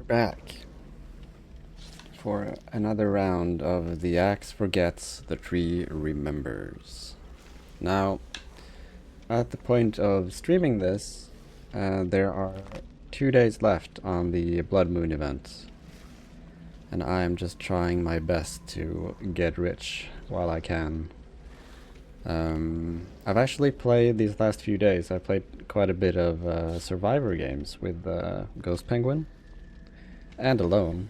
back for another round of The Axe Forgets, the Tree Remembers. Now, at the point of streaming this, there are 2 days left on the Blood Moon event, and I am just trying my best to get rich while I can. I've actually played these last few days. I played quite a bit of Survivor games with Ghost Penguin and alone,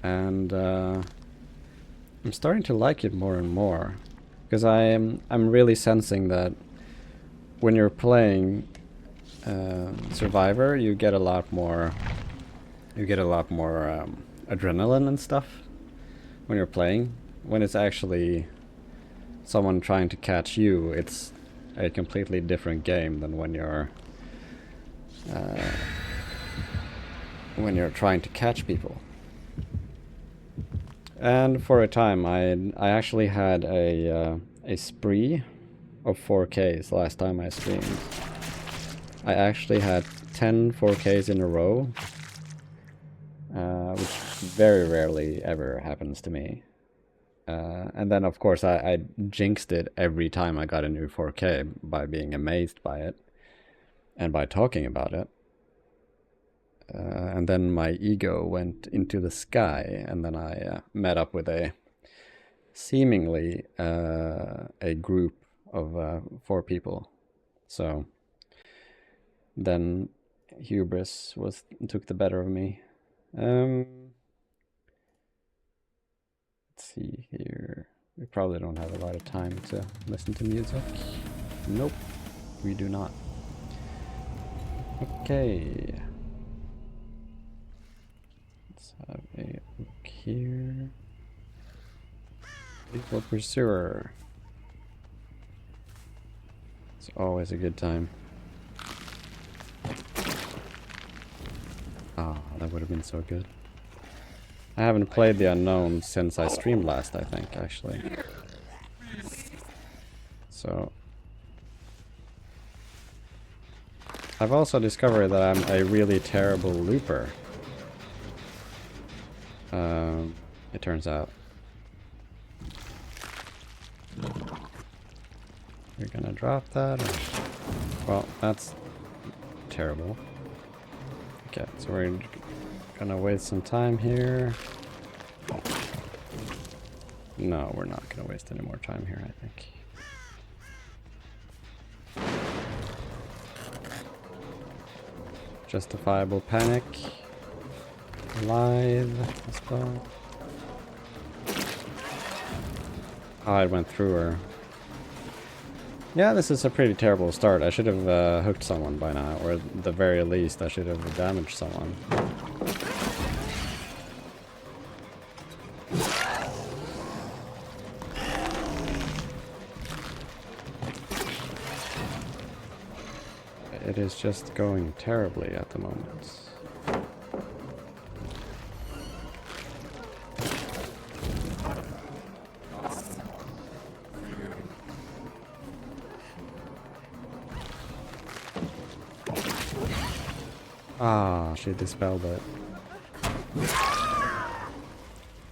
and I'm starting to like it more and more because I'm really sensing that when you're playing Survivor, you get a lot more adrenaline and stuff when you're playing. When it's actually someone trying to catch you, it's a completely different game than when you're trying to catch people. And for a time, I actually had a spree of 4Ks last time I streamed. I actually had 10 4Ks in a row, which very rarely ever happens to me. And then, of course, I jinxed it every time I got a new 4K by being amazed by it and by talking about it. And then my ego went into the sky, and then I met up with a seemingly a group of 4 people. So then hubris took the better of me. Let's see here. We probably don't have a lot of time to listen to music. Nope, we do not. Okay. Let's have a look here. Lethal Pursuer. It's always a good time. Ah, that would have been so good. I haven't played the Unknown since I streamed last, I think, actually. So I've also discovered that I'm a really terrible looper. It turns out. We're gonna drop that. Well, that's terrible. Okay, so we're gonna waste some time here. No, we're not gonna waste any more time here, I think. Justifiable panic. Live as well. Oh, I went through her. Yeah, this is a pretty terrible start. I should have hooked someone by now, or at the very least, I should have damaged someone. It is just going terribly at the moment. Ah, she dispelled it.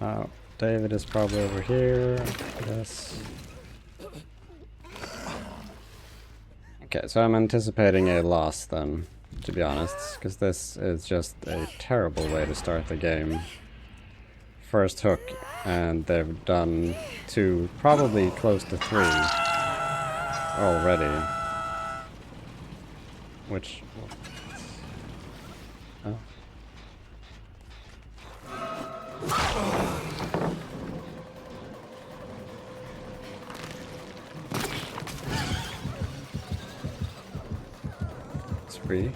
Oh, David is probably over here. Yes. Okay, so I'm anticipating a loss then, to be honest, because this is just a terrible way to start the game. First hook, and they've done 2, probably close to 3 already. Which... oh. 3.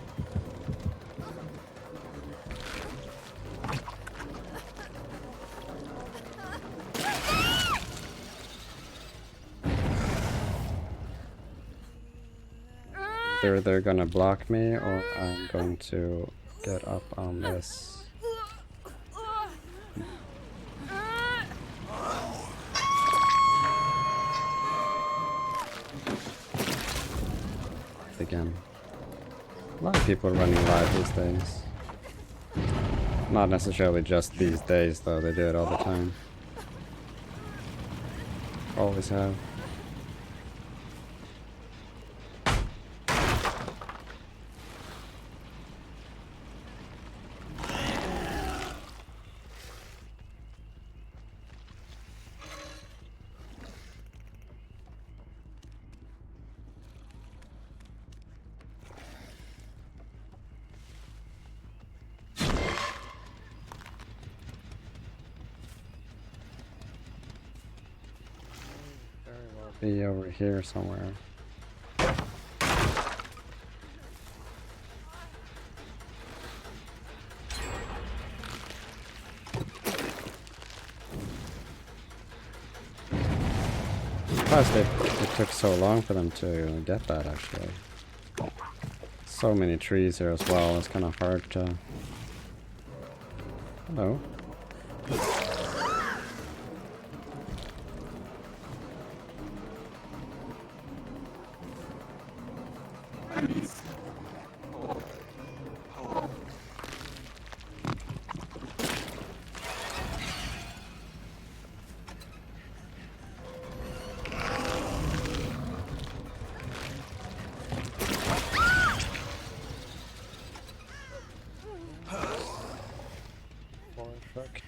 Either they're gonna block me or I'm going to get up on this. Again. A lot of people are running live these days. Not necessarily just these days, though. They do it all the time. Always have. Be over here somewhere. Plus, it took so long for them to get that, actually. So many trees here as well, it's kind of hard to... Hello.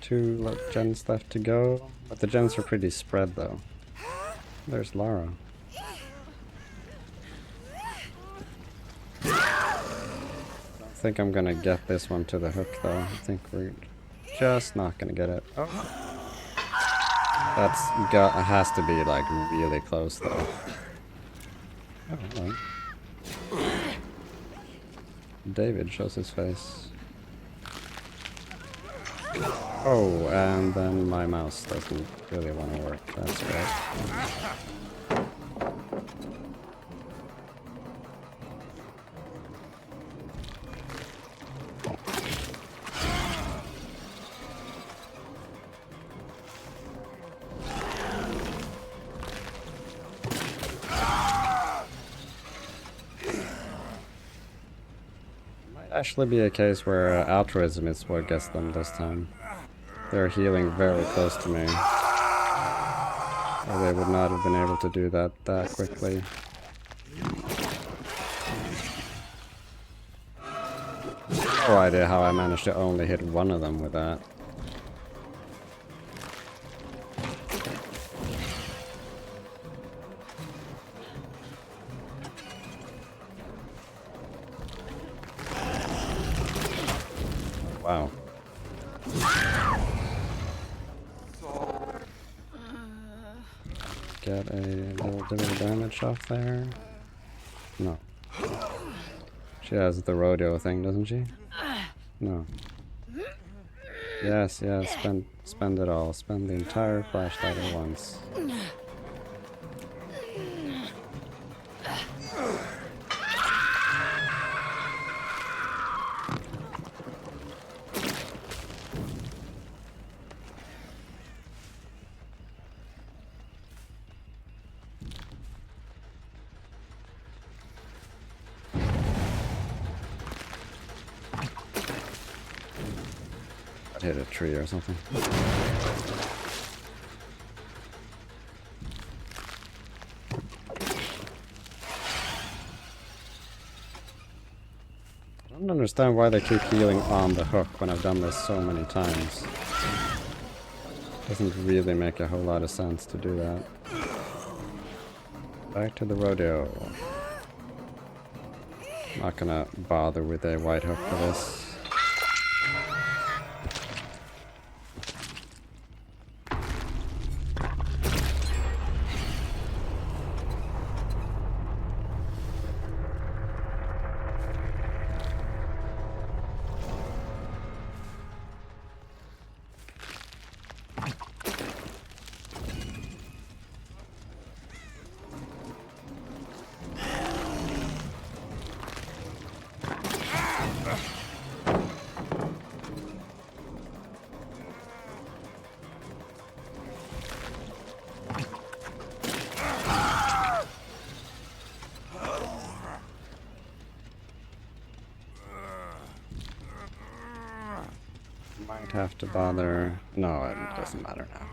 Two gens left to go, but the gens are pretty spread though. There's Lara. I think I'm gonna get this one to the hook though. I think we're just not gonna get it. Oh. Has to be like really close though. Oh, hello. David shows his face. Oh, and then my mouse doesn't really want to work. That's great. Might actually be a case where altruism is what gets them this time. They're healing very close to me. Or they would not have been able to do that quickly. No idea how I managed to only hit one of them with that. Wow. Get a little bit of damage off there. No. She has the rodeo thing, doesn't she? No. Yes, yes, spend it all. Spend the entire flashlight at once. Hit a tree or something. I don't understand why they keep healing on the hook when I've done this so many times. Doesn't really make a whole lot of sense to do that. Back to the rodeo. Not gonna bother with a white hook for this. have to bother. No, it doesn't matter now.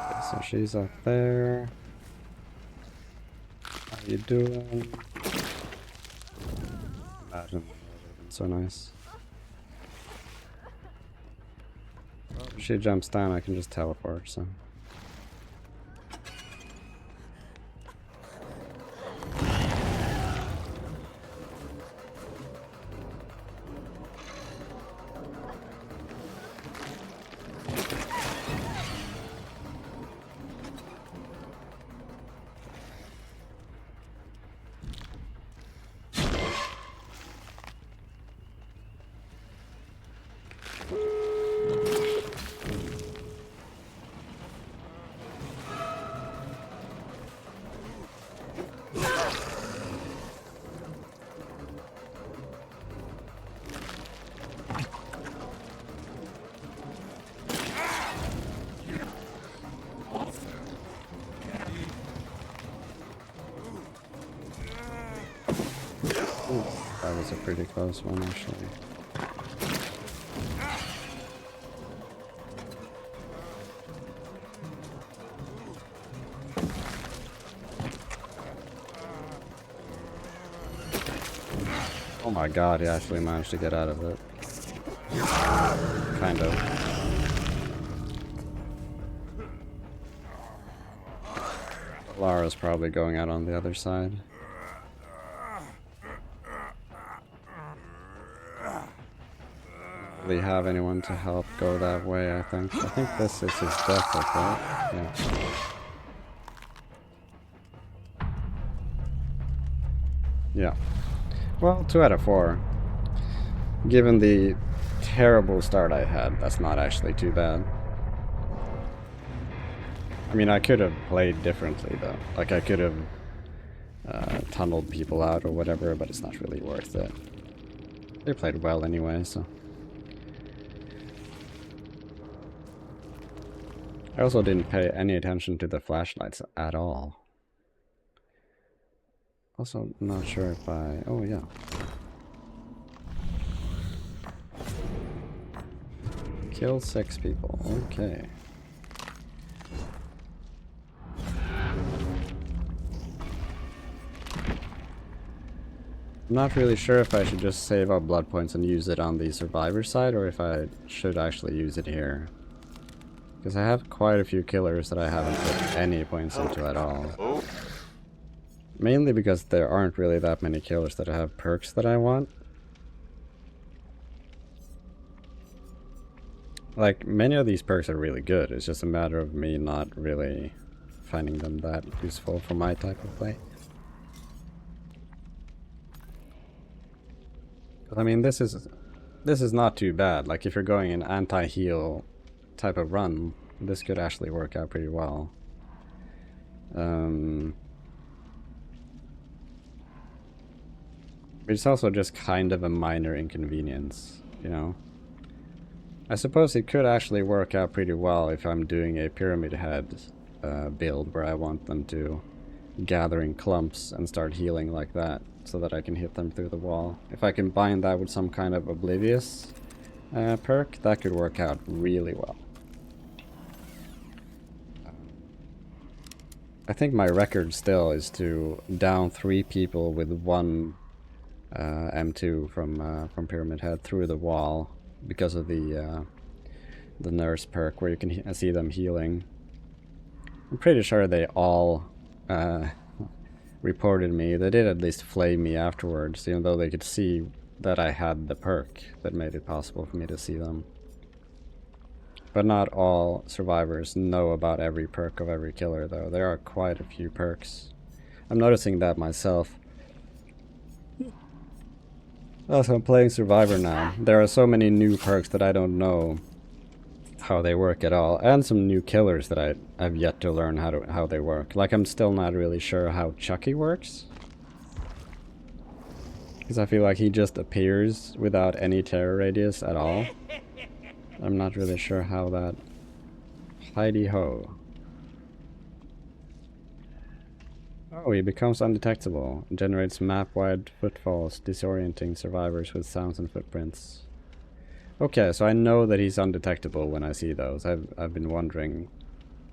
Okay, so she's up there. How you doing? Imagine that would have been so nice. If she jumps down, I can just teleport, so. Ooh, that was a pretty close one, actually. Oh my god, he actually managed to get out of it. Kind of. Lara's probably going out on the other side. Don't really have anyone to help go that way, I think. I think this is his death, right? Yeah. Yeah. Well, 2 out of 4. Given the terrible start I had, that's not actually too bad. I mean, I could have played differently, though. Like, I could have tunneled people out or whatever, but it's not really worth it. They played well anyway, so. I also didn't pay any attention to the flashlights at all. Also, not sure if I... Oh, yeah. Kill 6 people. Okay. I'm not really sure if I should just save up blood points and use it on the survivor side, or if I should actually use it here. Because I have quite a few killers that I haven't put any points into at all. Mainly because there aren't really that many killers that have perks that I want. Like, many of these perks are really good, it's just a matter of me not really finding them that useful for my type of play. I mean, this is not too bad. Like, if you're going an anti-heal type of run, this could actually work out pretty well. It's also just kind of a minor inconvenience, you know? I suppose it could actually work out pretty well if I'm doing a pyramid head build where I want them to gather in clumps and start healing like that, so that I can hit them through the wall. If I combine that with some kind of oblivious perk, that could work out really well. I think my record still is to down 3 people with 1 M2 from Pyramid Head through the wall because of the nurse perk where you can see them healing. I'm pretty sure they all reported me. They did at least flame me afterwards, even though they could see that I had the perk that made it possible for me to see them. But not all survivors know about every perk of every killer, though. There are quite a few perks. I'm noticing that myself. Also, I'm playing Survivor now. There are so many new perks that I don't know how they work at all, and some new killers that I've yet to learn how they work. Like, I'm still not really sure how Chucky works, because I feel like he just appears without any terror radius at all. I'm not really sure how that... Heidi ho. Oh, he becomes undetectable. Generates map-wide footfalls, disorienting survivors with sounds and footprints. Okay, so I know that he's undetectable when I see those. I've been wondering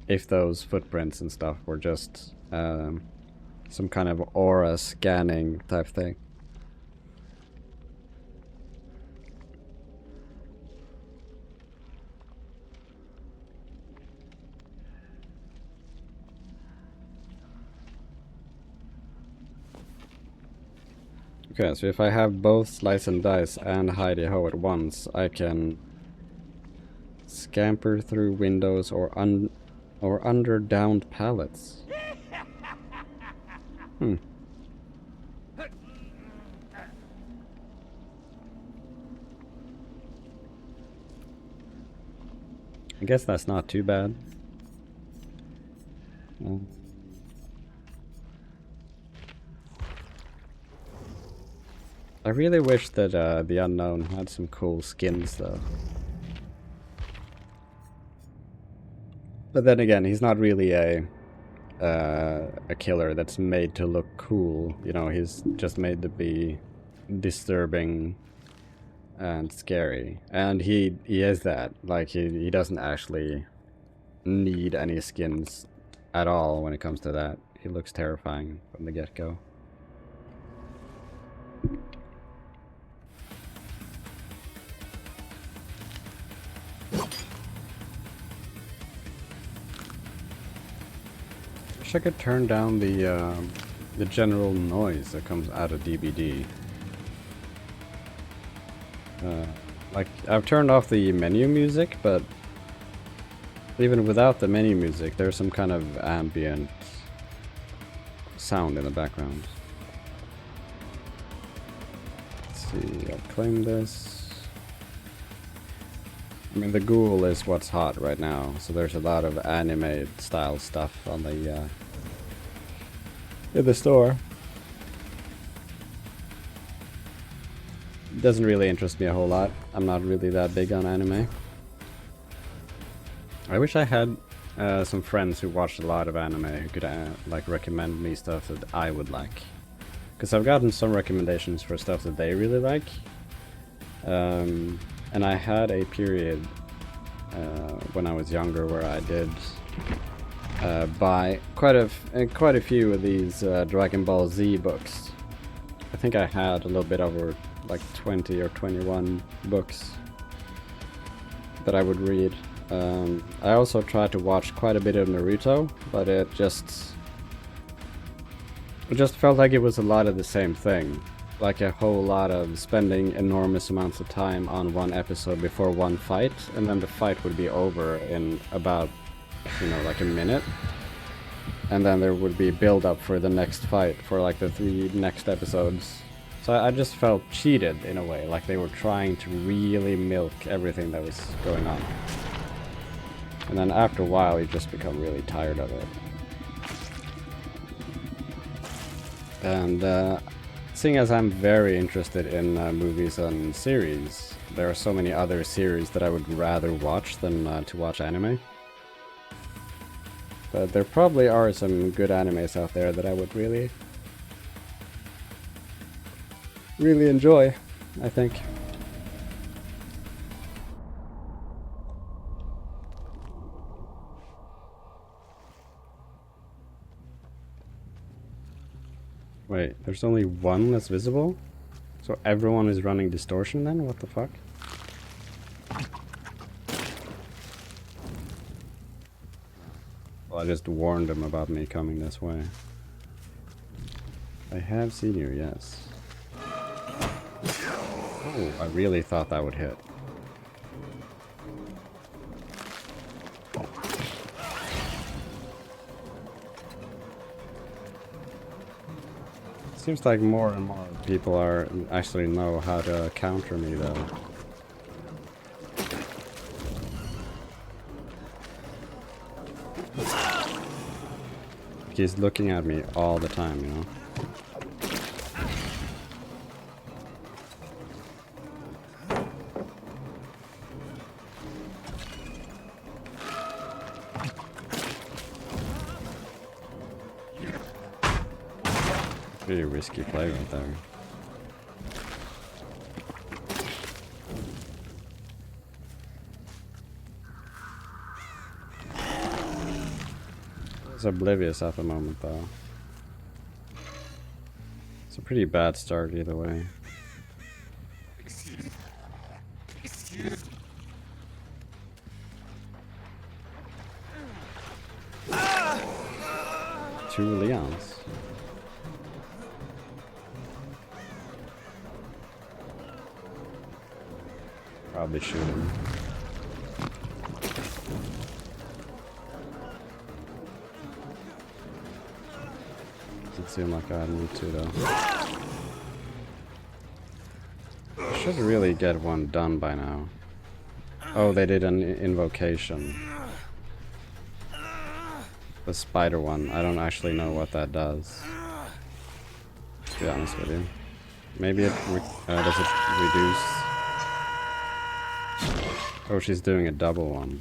if those footprints and stuff were just some kind of aura scanning type thing. Okay, so if I have both Slice and Dice and Hidey Ho at once, I can scamper through windows or under downed pallets. Hmm. I guess that's not too bad. I really wish that the Unknown had some cool skins though. But then again, he's not really a killer that's made to look cool. You know, he's just made to be disturbing and scary. And he is that. Like, he doesn't actually need any skins at all when it comes to that. He looks terrifying from the get-go. Wish I could turn down the general noise that comes out of DBD. Like, I've turned off the menu music, but even without the menu music, there's some kind of ambient sound in the background. Let's see, I'll claim this. I mean, the ghoul is what's hot right now, so there's a lot of anime style stuff on the in the store. It doesn't really interest me a whole lot. I'm not really that big on anime. I wish I had some friends who watched a lot of anime who could like recommend me stuff that I would like. Because I've gotten some recommendations for stuff that they really like. And I had a period when I was younger where I did buy quite a few of these Dragon Ball Z books. I think I had a little bit over like 20 or 21 books that I would read. I also tried to watch quite a bit of Naruto, but it just felt like it was a lot of the same thing. Like a whole lot of spending enormous amounts of time on one episode before one fight, and then the fight would be over in about, you know, like a minute. And then there would be build up for the next fight for like the 3 next episodes. So I just felt cheated in a way, like they were trying to really milk everything that was going on. And then after a while you just become really tired of it. And seeing as I'm very interested in movies and series, there are so many other series that I would rather watch than to watch anime. But there probably are some good animes out there that I would really enjoy, I think. Wait, there's only one that's visible? So everyone is running distortion then? What the fuck? Well, I just warned them about me coming this way. I have seen you, yes. Oh, I really thought that would hit. Seems like more and more people actually know how to counter me though. He's looking at me all the time, you know. Pretty risky play right there. It's oblivious at the moment though. It's a pretty bad start either way. Two Leons. Probably shoot him. Doesn't seem like I need to though. I should really get one done by now. Oh, they did an invocation. The spider one. I don't actually know what that does, to be honest with you. Maybe it does it reduce. Oh, she's doing a double one.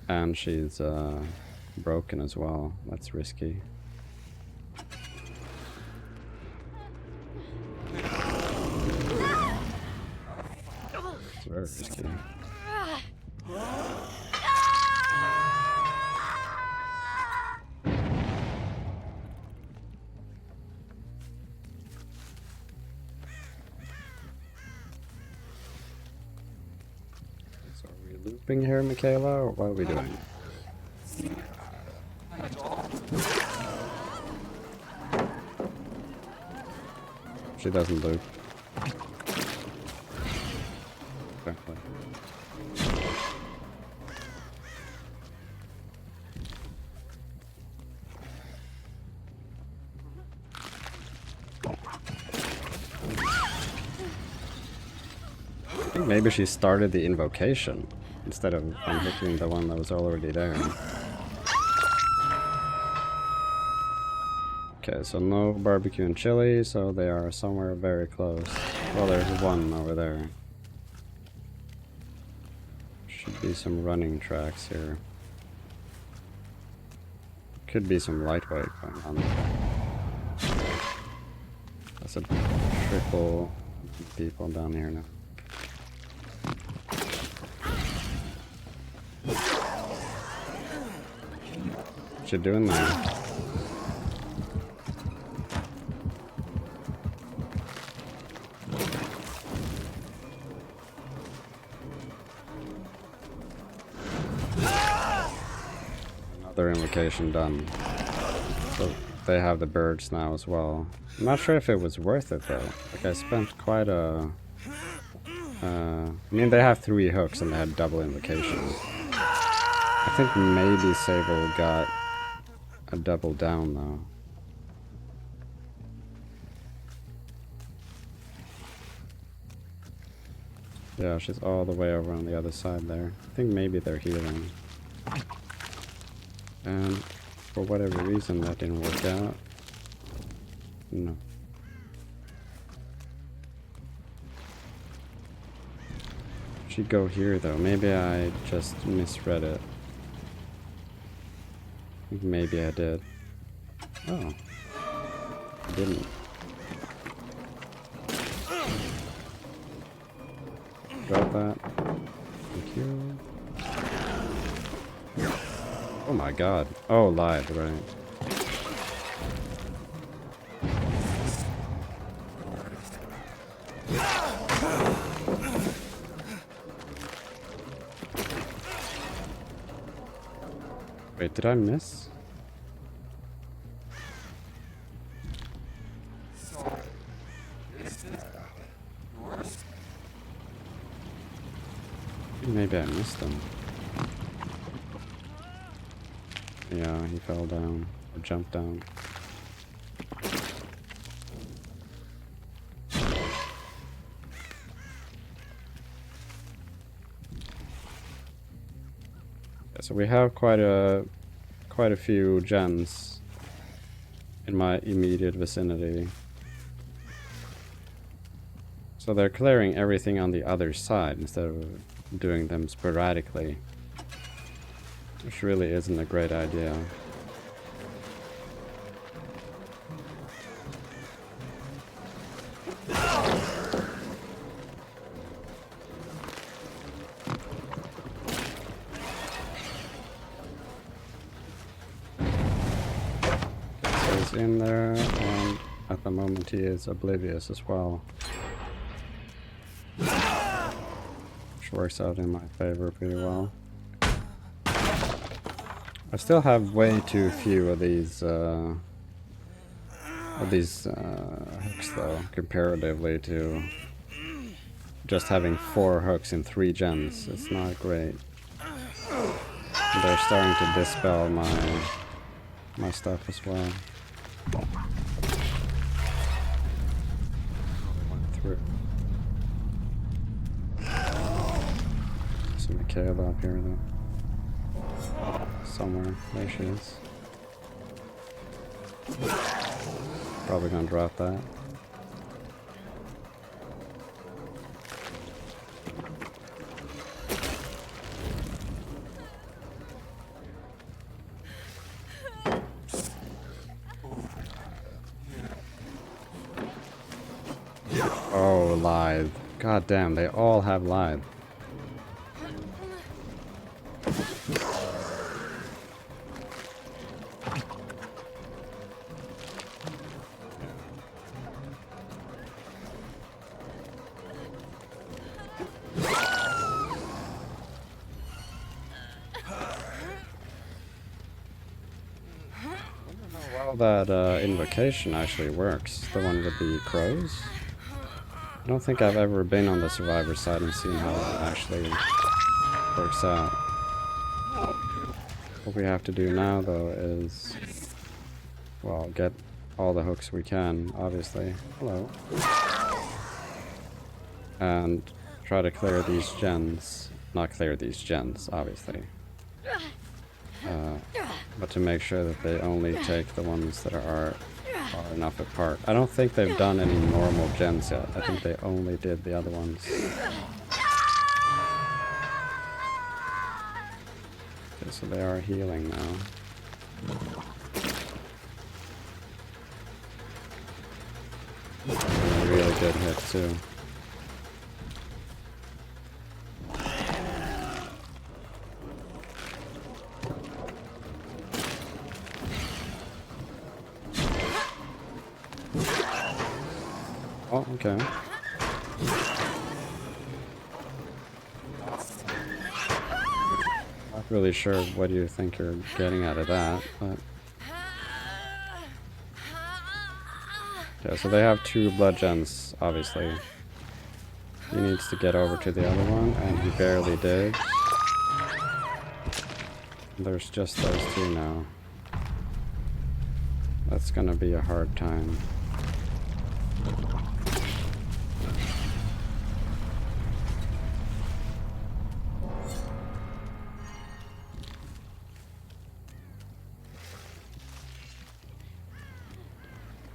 And she's broken as well. That's risky. It's very risky. Looping here, Michaela, or what are we doing? She doesn't loop. Exactly. I think maybe she started the invocation instead of unhooking the one that was already there. Okay, so no barbecue and chili, so they are somewhere very close. Well, there's one over there. Should be some running tracks here. Could be some lightweight going on. That's a triple people down here now. What you doing there? Another invocation done. So they have the birds now as well. I'm not sure if it was worth it though. Like I spent quite a... I mean they have 3 hooks and they had double invocations. I think maybe Sable got a double down though. Yeah, she's all the way over on the other side there. I think maybe they're healing. And for whatever reason that didn't work out. No. She'd go here though. Maybe I just misread it. I think maybe I did. Oh. I didn't. Drop that. Thank you. Oh my god. Oh, lied, right. Wait, did I miss? Maybe I missed him. Yeah, he fell down, or jumped down. Yeah, so we have quite a few gens in my immediate vicinity. So they're clearing everything on the other side instead of doing them sporadically. Which really isn't a great idea. He's in there, and at the moment he is oblivious as well. Which works out in my favor pretty well. I still have way too few of these hooks though, comparatively to just having 4 hooks in 3 gens. It's not great. They're starting to dispel my stuff as well. Went through. See Michaela up here though. Somewhere. There she is. Probably gonna drop that. Oh, lithe. God damn, they all have lithe. That invocation actually works. The one with the crows. I don't think I've ever been on the survivor side and seen how it actually works out. What we have to do now though is, well, get all the hooks we can, obviously. Hello. And try to clear these gens. Not clear these gens, obviously. But to make sure that they only take the ones that are far enough apart. I don't think they've done any normal gens yet. I think they only did the other ones. Okay, so they are healing now. A really good hit too. Oh, okay. Not really sure what you think you're getting out of that, but... Okay, so they have 2 blood gens, obviously. He needs to get over to the other one, and he barely did. There's just those 2 now. That's gonna be a hard time.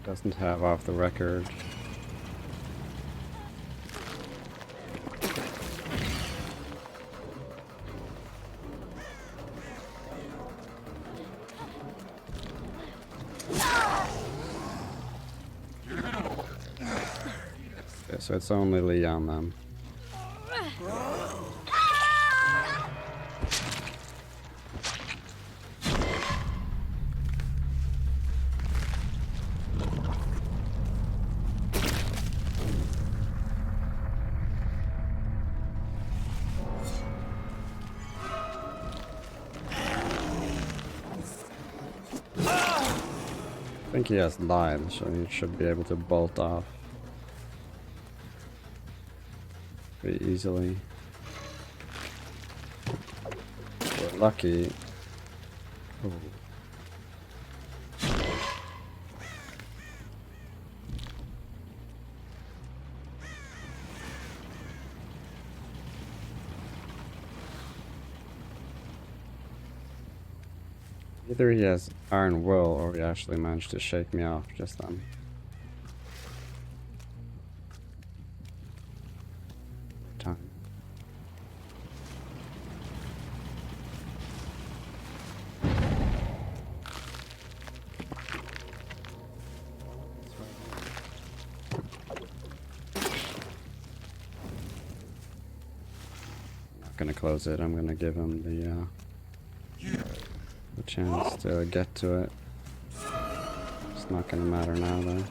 Doesn't have off the record. Okay, so it's only Leon then. I think he has lithe, so he should be able to bolt off pretty easily. We're lucky. Ooh. Either he has iron will or he actually managed to shake me off just then. Time. I'm not gonna close it, I'm gonna give him the chance to get to it. Just Not gonna matter now, though.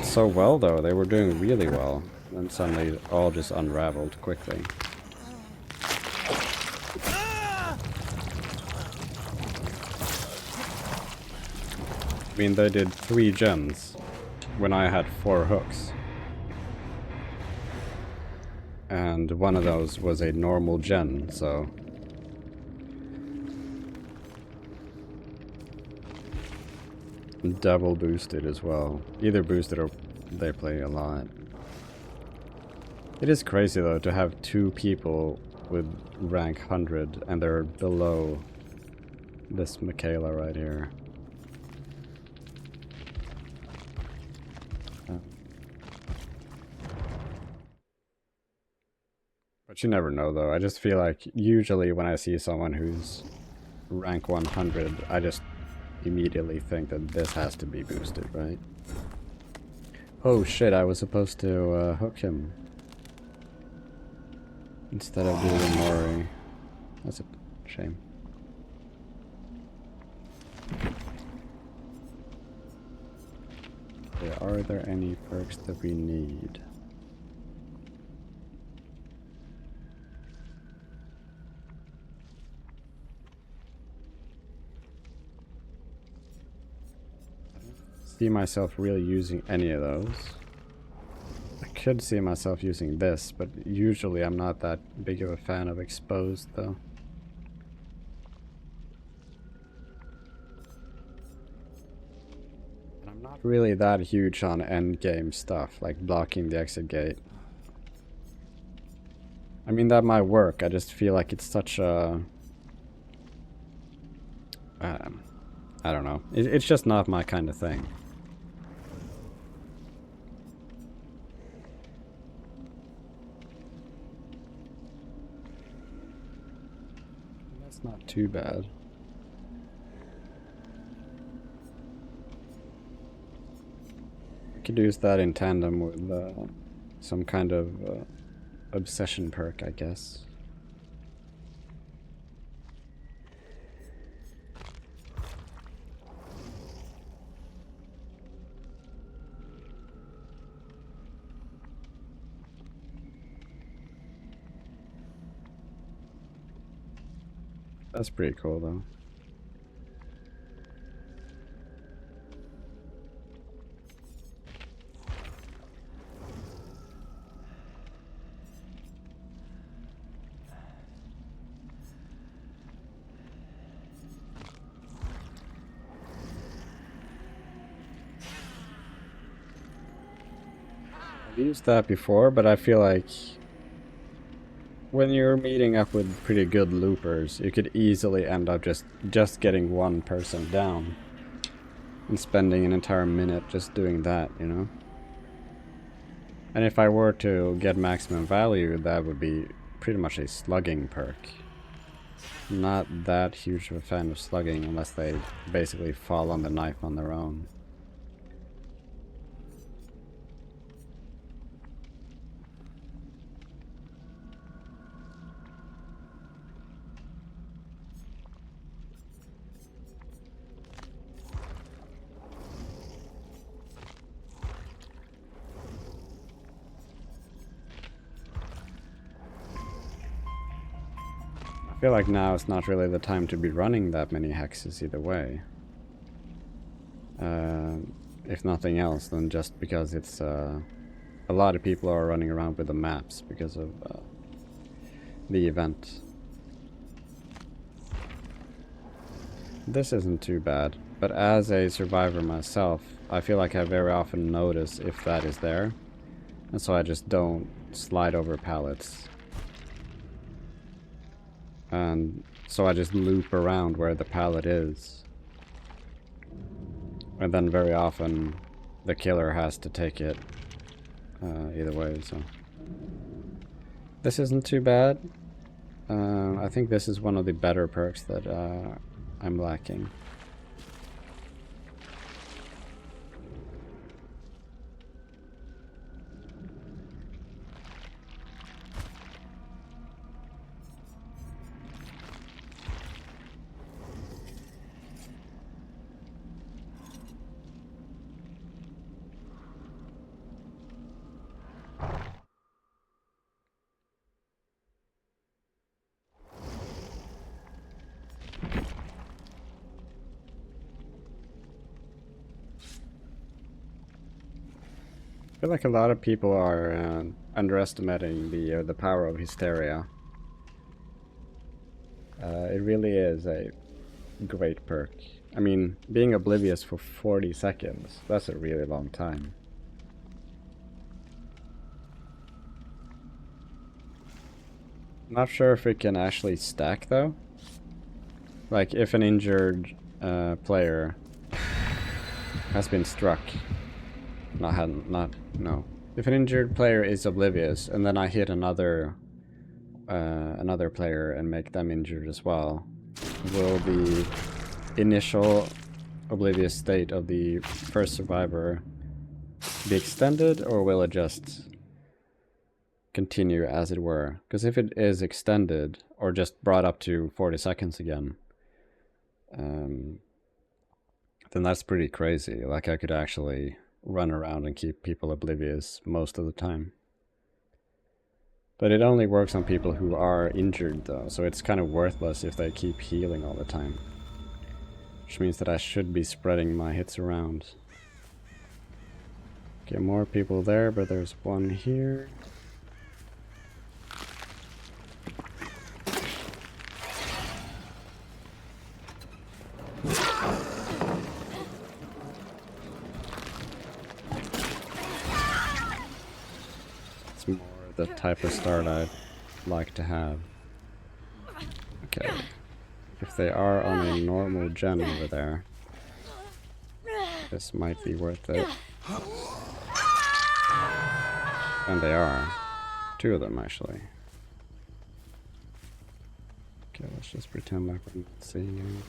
So well, though. They were doing really well. Then suddenly it all just unraveled quickly. I mean, they did 3 gens when I had 4 hooks. And one of those was a normal gen, so... double boosted as well. Either boosted or they play a lot. It is crazy though to have 2 people with rank 100 and they're below this Michaela right here. But you never know though. I just feel like usually when I see someone who's rank 100, I just immediately think that this has to be boosted, right? Oh shit, I was supposed to hook him instead of doing Mori. That's a shame. Okay, are there any perks that we need? See myself really using any of those. I could see myself using this, but usually I'm not that big of a fan of exposed though. And I'm not really that huge on endgame stuff, like blocking the exit gate. I mean, that might work, I just feel like it's such a... I don't know. It's just not my kind of thing. That's not too bad. I could use that in tandem with some kind of obsession perk, I guess. That's pretty cool, though. I've used that before, but I feel like when you're meeting up with pretty good loopers, you could easily end up just getting one person down and spending an entire minute just doing that, you know? And if I were to get maximum value, that would be pretty much a slugging perk. Not that huge of a fan of slugging unless they basically fall on the knife on their own. I feel like now it's not really the time to be running that many hexes either way. If nothing else, then just because it's a lot of people are running around with the maps because of the event. This isn't too bad, but as a survivor myself, I feel like I very often notice if that is there, and so I just don't slide over pallets. And so I just loop around where the pallet is. And then very often the killer has to take it either way, so. This isn't too bad. I think this is one of the better perks that I'm lacking. feel like a lot of people are underestimating the power of hysteria. It really is a great perk. I mean, being oblivious for 40 seconds, that's a really long time. Not sure if it can actually stack though. Like if an injured player has been struck, no. If an injured player is oblivious and then I hit another player and make them injured as well, will the initial oblivious state of the first survivor be extended, or will it just continue as it were? Because if it is extended or just brought up to 40 seconds again, then that's pretty crazy. Like I could actually run around and keep people oblivious most of the time. But it only works on people who are injured though, so it's kind of worthless if they keep healing all the time. Which means that I should be spreading my hits around. Okay, more people there, but there's one here. It's more the type of start I'd like to have. Okay. If they are on a normal gen over there, this might be worth it. And they are. 2 of them, actually. Okay, let's just pretend like we're not seeing it.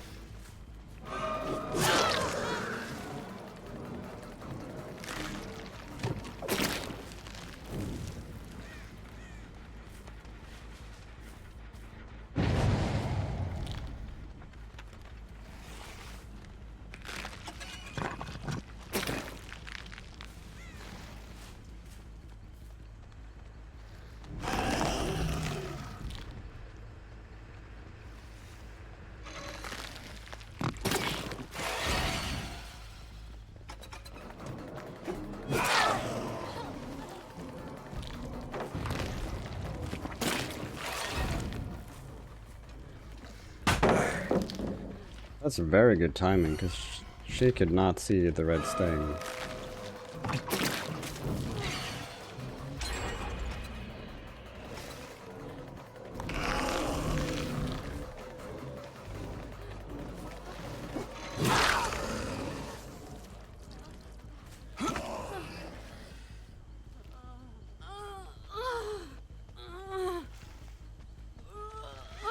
That's very good timing, because she could not see the red stain.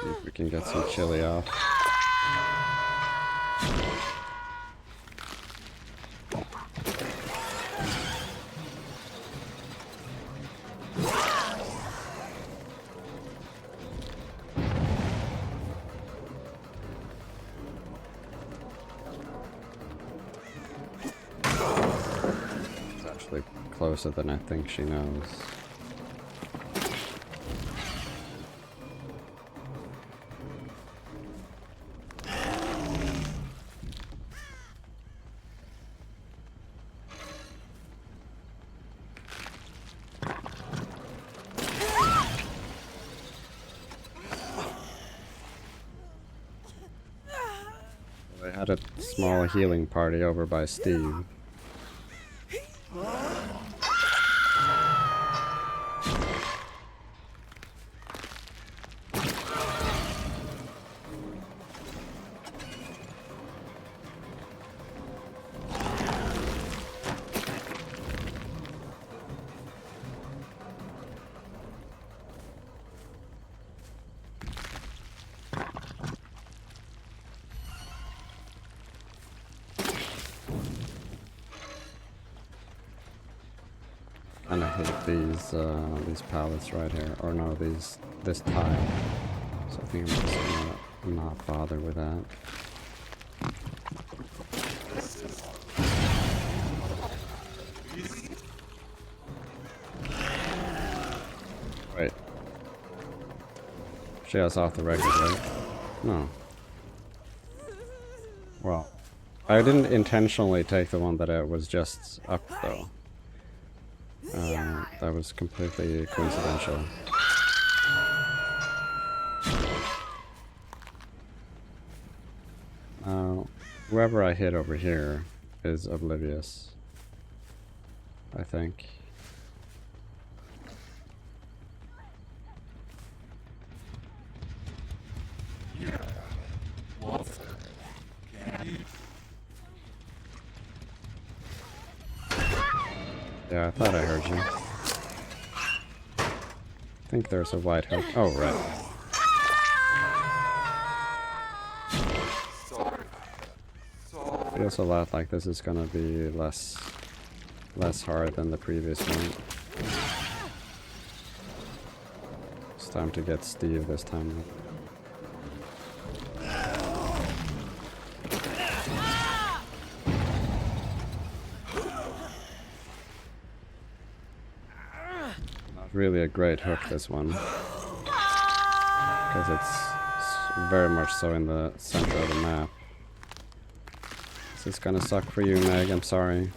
See if we can get some chili off. Closer than I think she knows. They had a small healing party over by Steve. And I hate these pallets right here, or no, this tile. So I think I'm just gonna not bother with that. Wait. She has off the record, right? No. Well, I didn't intentionally take the one that was just up though. That was completely coincidental. Now, whoever I hit over here is oblivious, I think. Yeah, I thought I heard you. I think there's a white hook. Oh, right. Feels a lot like this is gonna be less hard than the previous one. It's time to get Steve this time. Really a great hook, this one, because it's very much so in the center of the map. This is gonna suck for you, Meg, I'm sorry.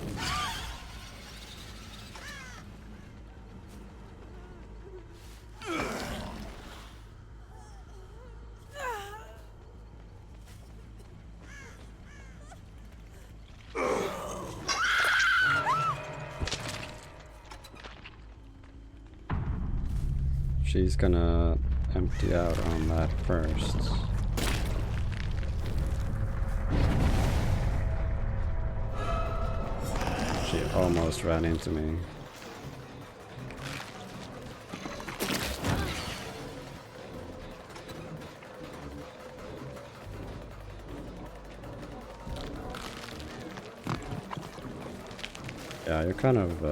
She's gonna empty out on that first. She almost ran into me. Yeah, you're kind of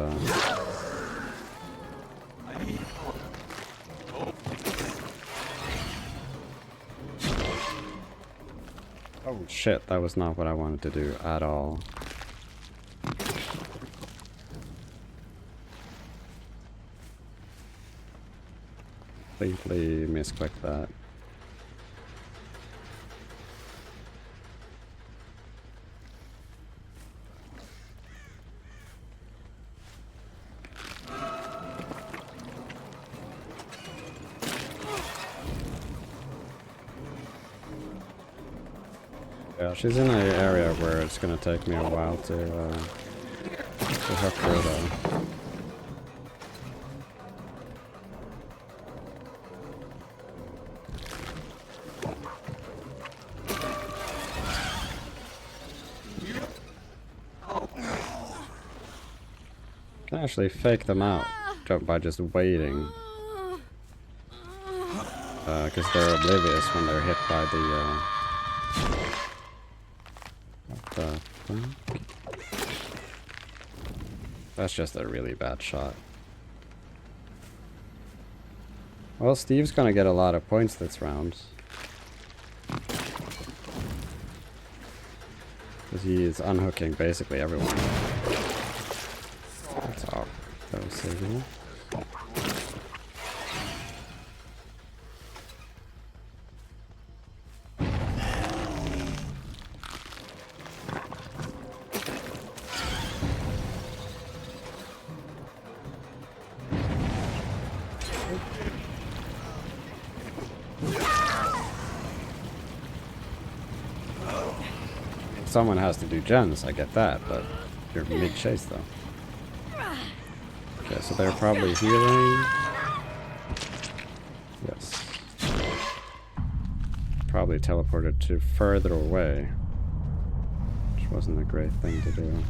oh shit, that was not what I wanted to do at all. Completely misclicked that. Yeah, she's in an area where it's gonna take me a while to hook her though. Can actually fake them out by just waiting. Because they're oblivious when they're hit by the what the fuck? That's just a really bad shot. Well, Steve's gonna get a lot of points this round. Because he is unhooking basically everyone. That's all. That was saving. Someone has to do gens, I get that, but you're mid-chase though. Okay, so they're probably healing. Yes. Probably teleported to further away, which wasn't a great thing to do.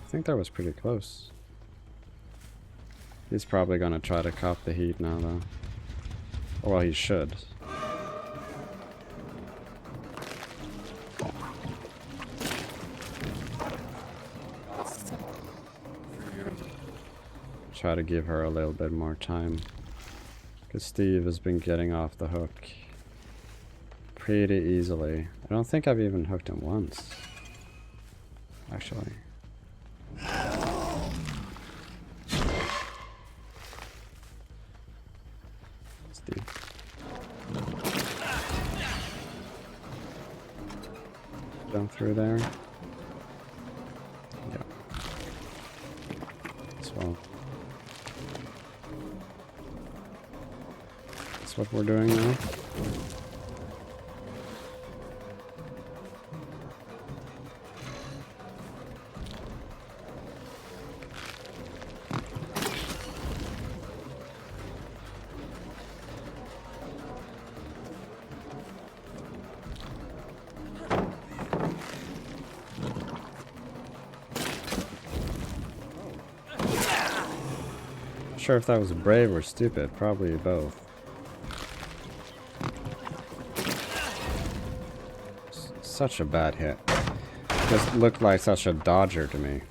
I think that was pretty close. He's probably gonna try to cop the heat now though. Well, he should. Try to give her a little bit more time. Because Steve has been getting off the hook pretty easily. I don't think I've even hooked him once. Actually. Steve. down through there. Yeah. So that's what we're doing now. Not sure if that was brave or stupid, probably both. Such a bad hit. Just looked like such a dodger to me.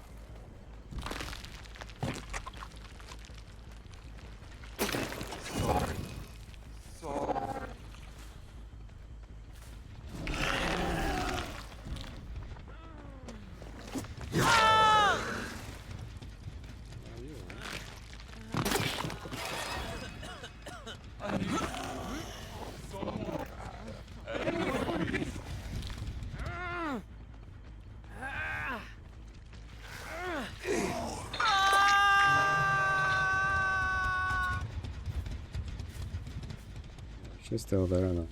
She's still there though.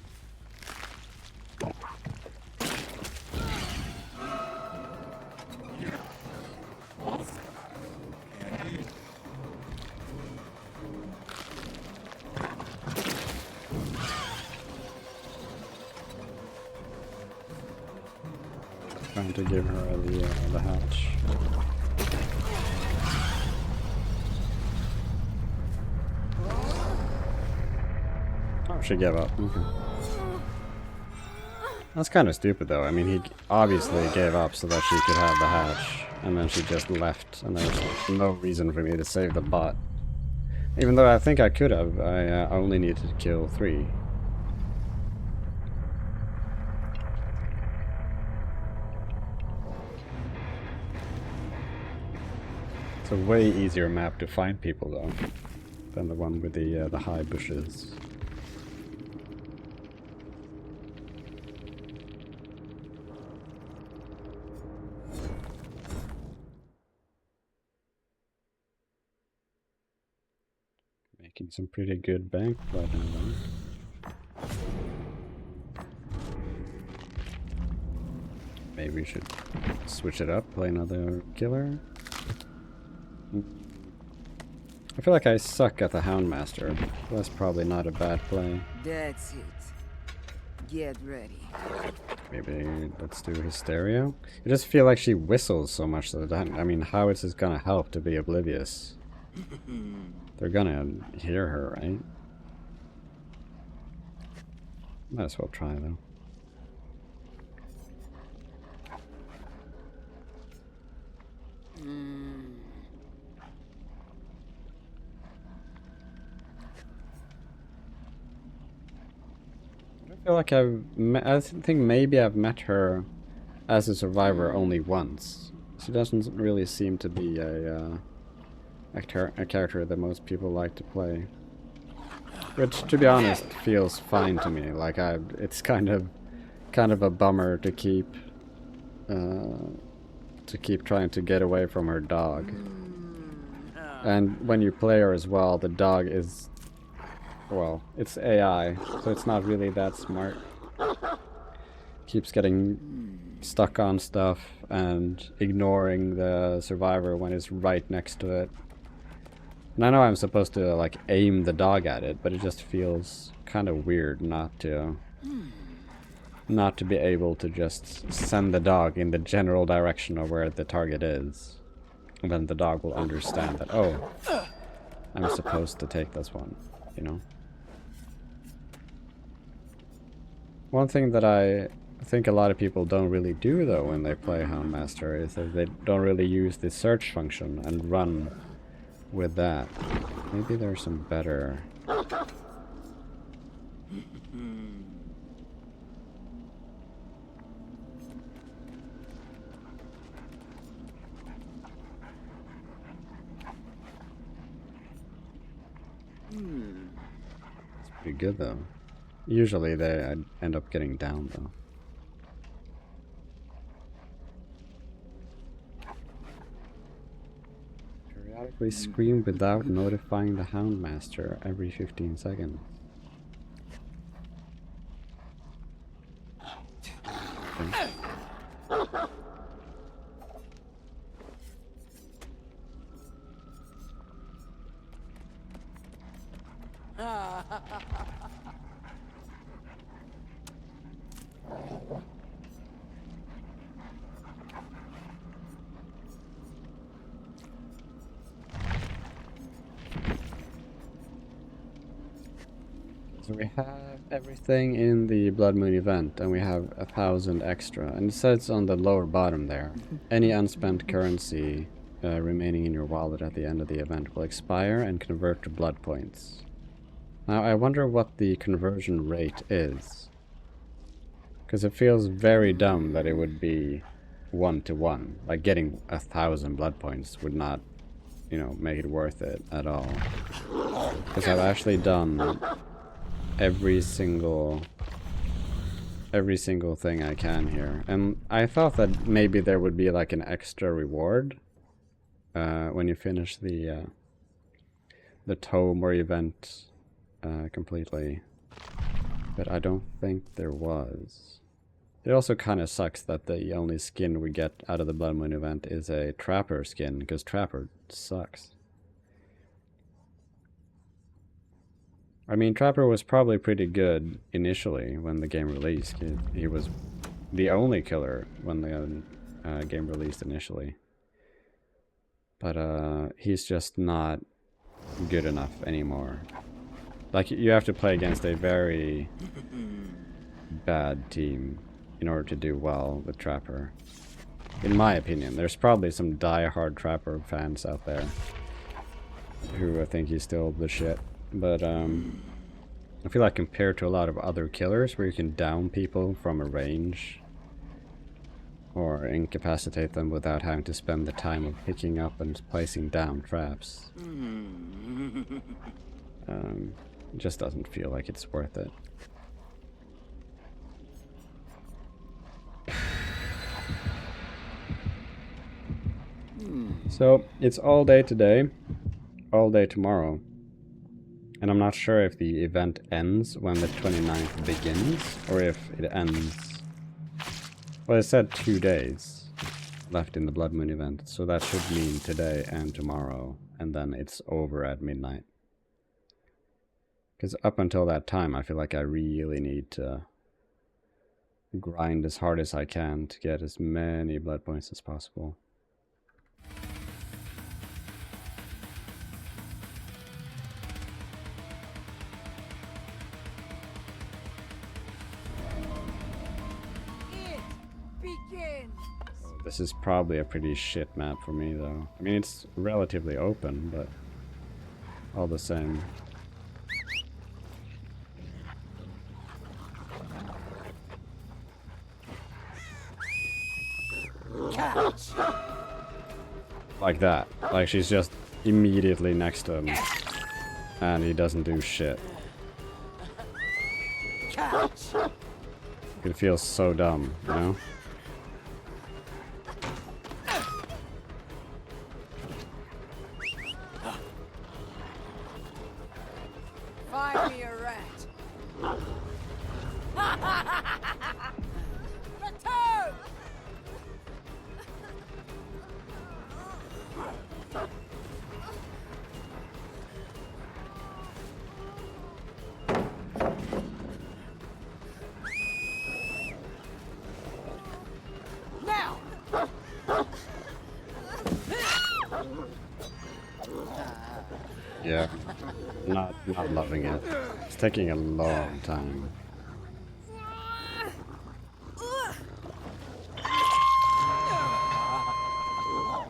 Trying to give her the hatch. Oh, she gave up. Okay. That's kind of stupid though. I mean, he obviously gave up so that she could have the hatch, and then she just left, and there's no reason for me to save the bot. Even though I think I could have, I only needed to kill 3. It's a way easier map to find people though, than the one with the high bushes. Making some pretty good bank right now. Maybe we should switch it up, play another killer. I feel like I suck at the Houndmaster. That's probably not a bad play. That's it. Get ready. Maybe let's do Hysteria. I just feel like she whistles so much that I mean, how is this gonna help to be oblivious? They're gonna hear her, right? Might as well try though. I feel like I think maybe I've met her as a survivor only once. She doesn't really seem to be a character that most people like to play. Which, to be honest, feels fine to me. Like it's kind of a bummer to keep trying to get away from her dog. And when you play her as well, the dog is, well, it's AI, so it's not really that smart. Keeps getting stuck on stuff and ignoring the survivor when it's right next to it. And I know I'm supposed to like aim the dog at it, but it just feels kind of weird not to be able to just send the dog in the general direction of where the target is. And then the dog will understand that, oh, I'm supposed to take this one, you know? One thing that I think a lot of people don't really do though when they play Houndmaster is that they don't really use the search function and run with that. Maybe there's some better... It's pretty good though. Usually they end up getting down though. automatically scream without notifying the Houndmaster every 15 seconds. Okay. So we have everything in the Blood Moon event, and we have 1,000 extra. And it says on the lower bottom there, any unspent currency remaining in your wallet at the end of the event will expire and convert to blood points. Now I wonder what the conversion rate is. Because it feels very dumb that it would be 1-to-1. Like getting 1,000 blood points would not, you know, make it worth it at all. Because I've actually done every single thing I can here, and I thought that maybe there would be like an extra reward when you finish the tome or event completely, but I don't think there was. It also kind of sucks that the only skin we get out of the Blood Moon event is a Trapper skin, because Trapper sucks. I mean, Trapper was probably pretty good initially when the game released. He was the only killer when the game released initially. But he's just not good enough anymore. Like, you have to play against a very bad team in order to do well with Trapper. In my opinion, there's probably some die-hard Trapper fans out there who think he's still the shit. But I feel like compared to a lot of other killers where you can down people from a range or incapacitate them without having to spend the time of picking up and placing down traps, it just doesn't feel like it's worth it. So it's all day today, all day tomorrow. And I'm not sure if the event ends when the 29th begins, or if it ends... Well, it said 2 days left in the Blood Moon event, so that should mean today and tomorrow, and then it's over at midnight. Because up until that time, I feel like I really need to grind as hard as I can to get as many blood points as possible. This is probably a pretty shit map for me, though. I mean, it's relatively open, but all the same. Catch. Like that. Like, she's just immediately next to him, and he doesn't do shit. Catch. It feels so dumb, you know? Find me a rat. Return! Now! Yeah. Not loving it. It's taking a long time.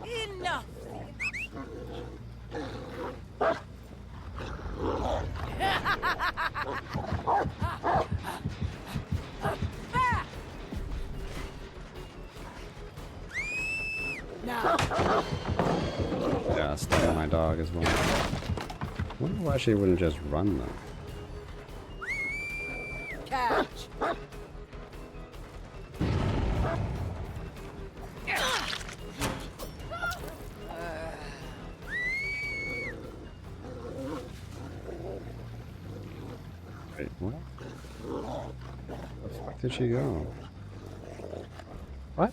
Enough! Now! Yeah, stab my dog as well. I wonder why she wouldn't just run though. Catch! Wait, what? Where the fuck did she go? What?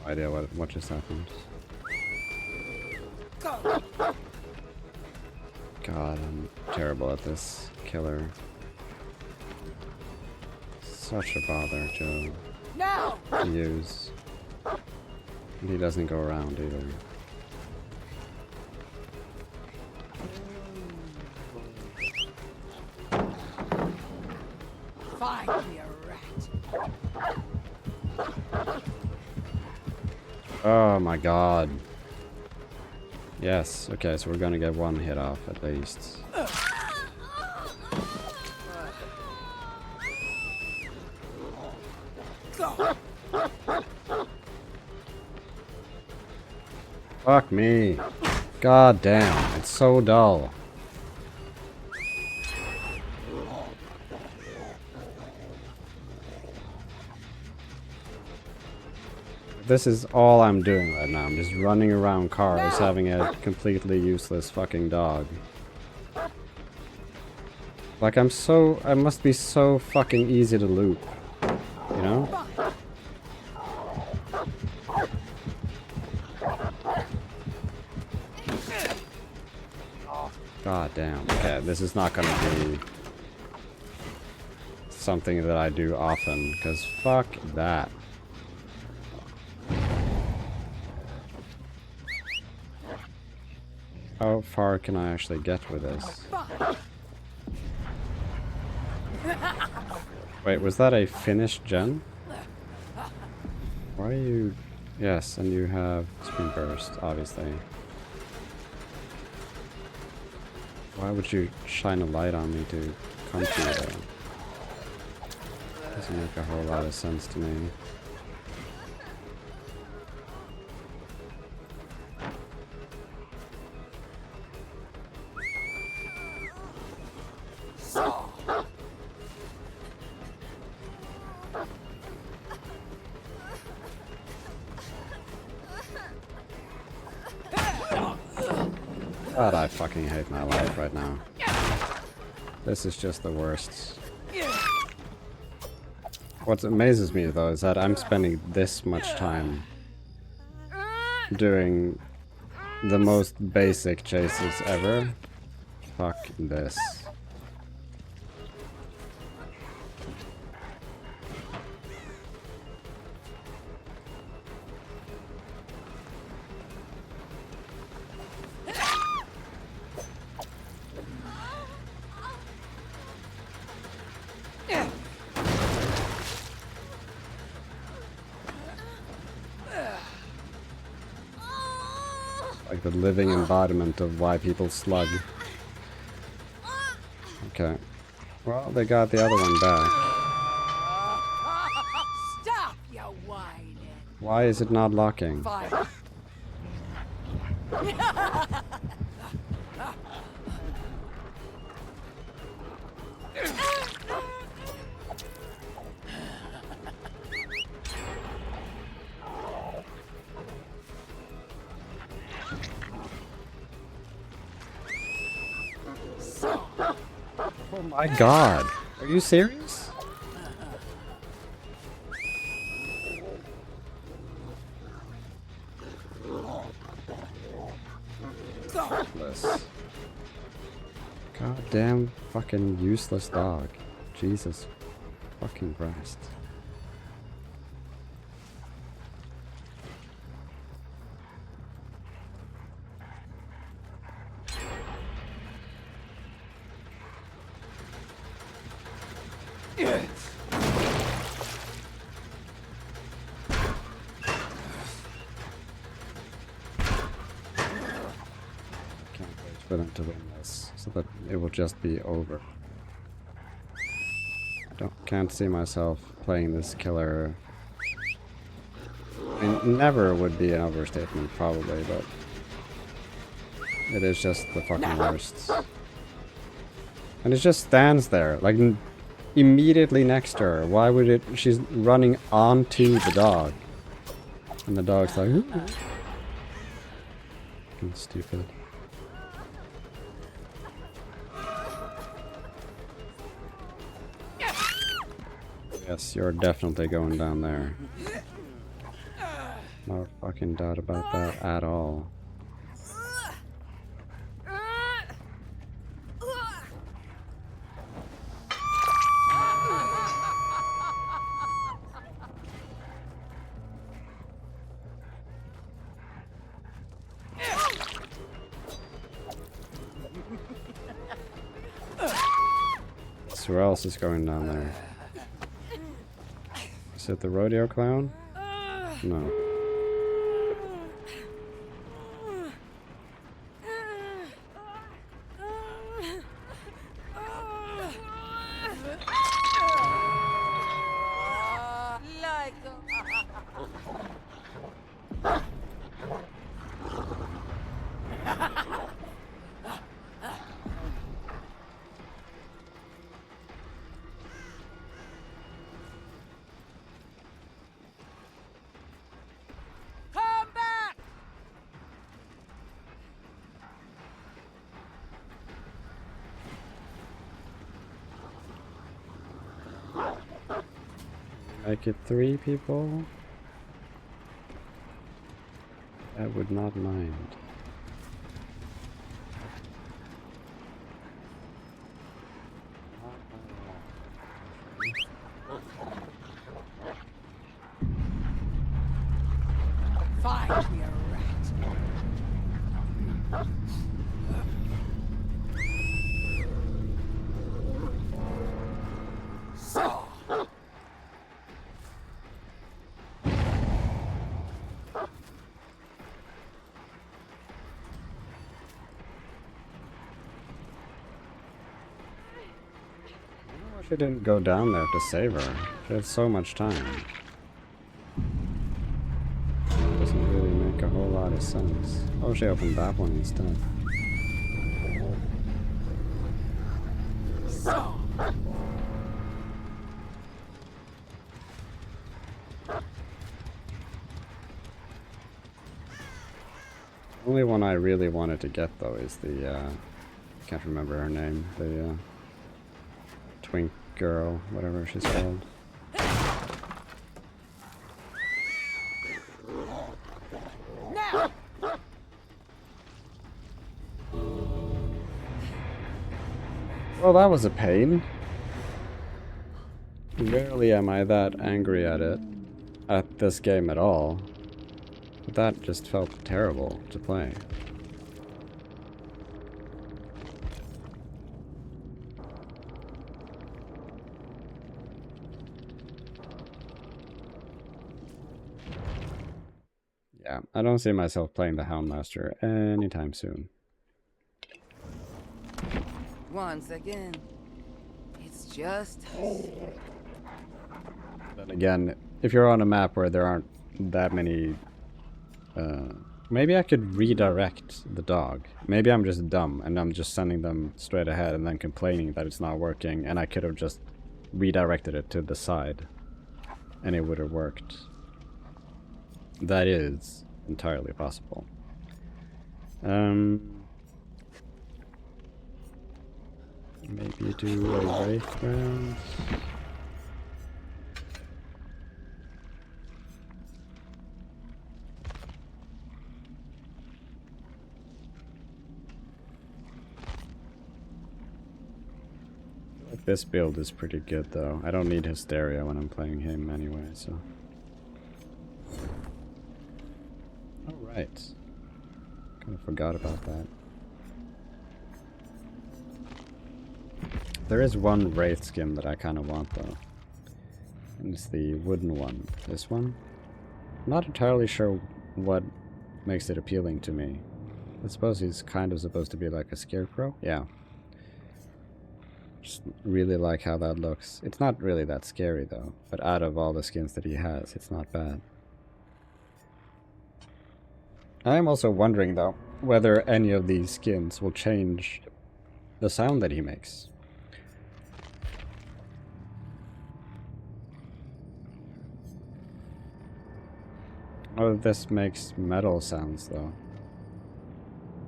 No idea what just happened. Go. God, I'm terrible at this killer. Such a bother Now. to use. And he doesn't go around either. Find me a rat. Oh my god. Yes, okay, so we're gonna get one hit off at least. Go. Fuck me. God damn, it's so dull. This is all I'm doing right now. I'm just running around cars having a completely useless fucking dog. Like I must be so fucking easy to loop. You know? God damn. Okay, this is not gonna be something that I do often, because fuck that. How far can I actually get with this? Wait, was that a finished gen? Why are you... Yes, and you have Screen Burst, obviously. Why would you shine a light on me to come to you though? Doesn't make a whole lot of sense to me. God, I fucking hate my life right now. This is just the worst. What amazes me though is that I'm spending this much time doing the most basic chases ever. Fuck this. Like the living embodiment of why people slug. Okay. Well, they got the other one back. Stop, you whining. Why is it not locking? Fine. Oh my god. Are you serious? Useless. Goddamn fucking useless dog. Jesus fucking Christ. For them to win this, so that it will just be over. Can't see myself playing this killer. I mean, never would be an overstatement, probably, but it is just the fucking worst. And it just stands there, like immediately next to her. Why would it? She's running onto the dog, and the dog's like, ooh. Fucking stupid. Yes, you're definitely going down there. No fucking doubt about that at all. So who else is going down there? Is it the rodeo clown? No. Come back! Make it 3 people? I would not mind. Find me a rat. So. She didn't go down there to save her. She had so much time. Doesn't really make a whole lot of sense. Oh, she opened that one instead. So. The only one I really wanted to get though is the can't remember her name. The twink girl, whatever she's called. Now. Well, that was a pain. Rarely am I that angry at this game at all. But that just felt terrible to play. Yeah, I don't see myself playing the Houndmaster anytime soon. Once again, it's just Then again, if you're on a map where there aren't that many... maybe I could redirect the dog. Maybe I'm just dumb and I'm just sending them straight ahead and then complaining that it's not working, and I could have just redirected it to the side and it would have worked. That is entirely possible. Maybe do a wraith round. This build is pretty good though. I don't need Hysteria when I'm playing him anyway, so. Alright. Kind of forgot about that. There is one Wraith skin that I kind of want though. And it's the wooden one. This one? I'm not entirely sure what makes it appealing to me. I suppose he's kind of supposed to be like a scarecrow? Yeah. Just really like how that looks. It's not really that scary though, but out of all the skins that he has, it's not bad. I am also wondering though, whether any of these skins will change the sound that he makes. Oh, this makes metal sounds though.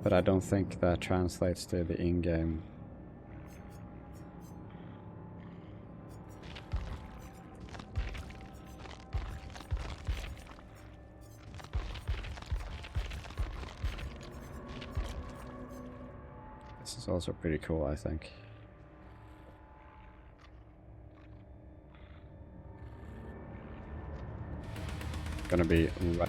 But I don't think that translates to the in-game. is also pretty cool, I think. Gonna be right.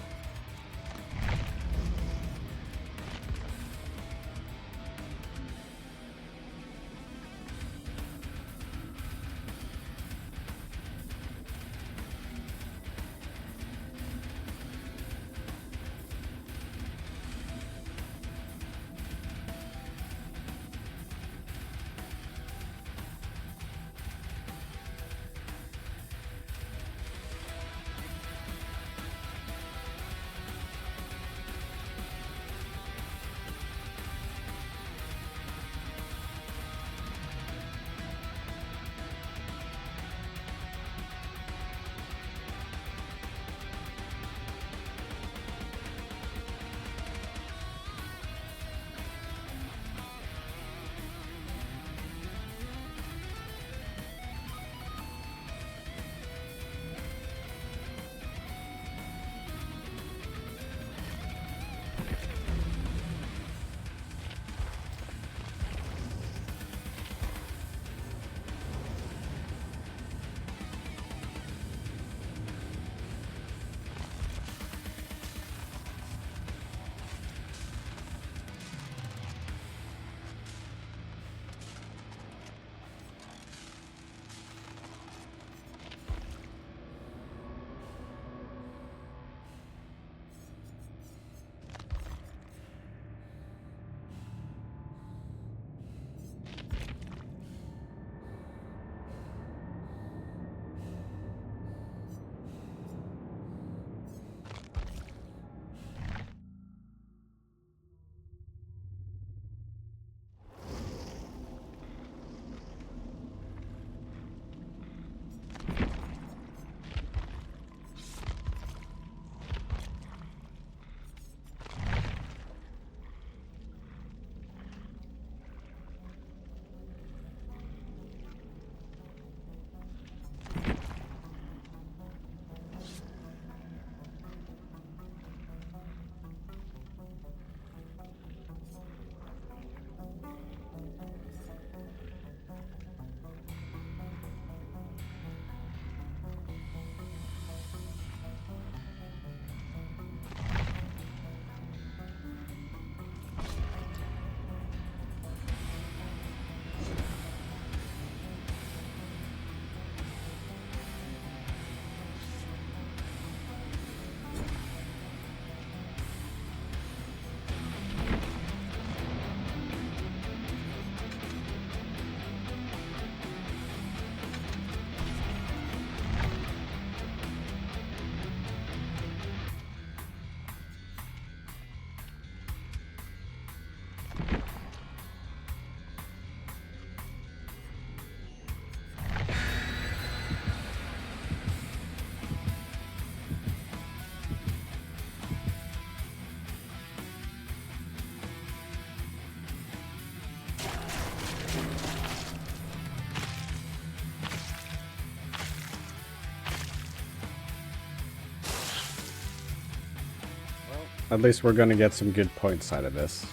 At least we're gonna get some good points out of this.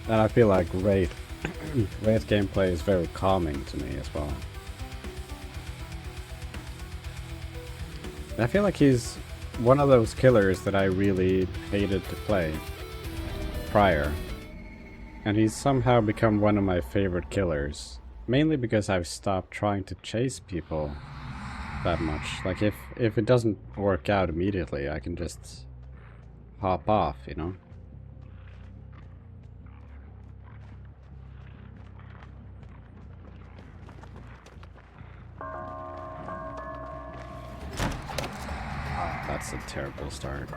And I feel like Wraith gameplay is very calming to me as well. And I feel like he's one of those killers that I really hated to play prior. And he's somehow become one of my favorite killers. Mainly because I've stopped trying to chase people that much. Like if it doesn't work out immediately, I can just hop off, you know? That's a terrible start.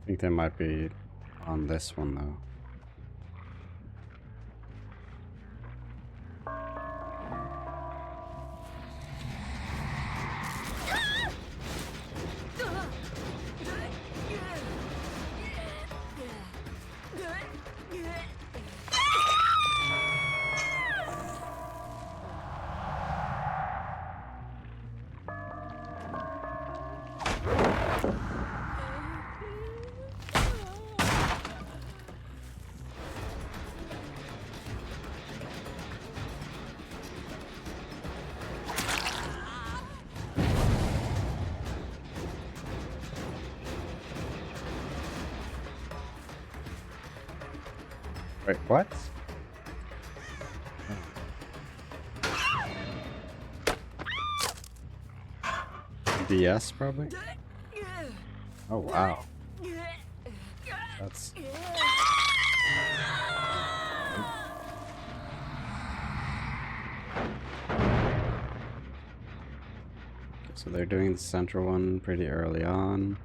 I think they might be on this one though. Wait, what? DS probably? Oh wow. That's... So they're doing the central one pretty early on.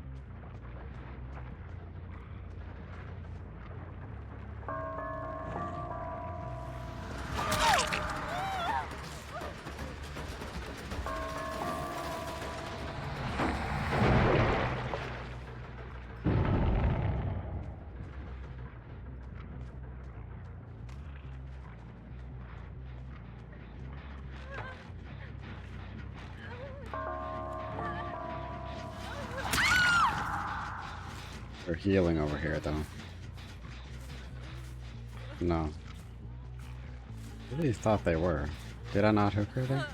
They're healing over here, though. No. I really thought they were. Did I not hook her there?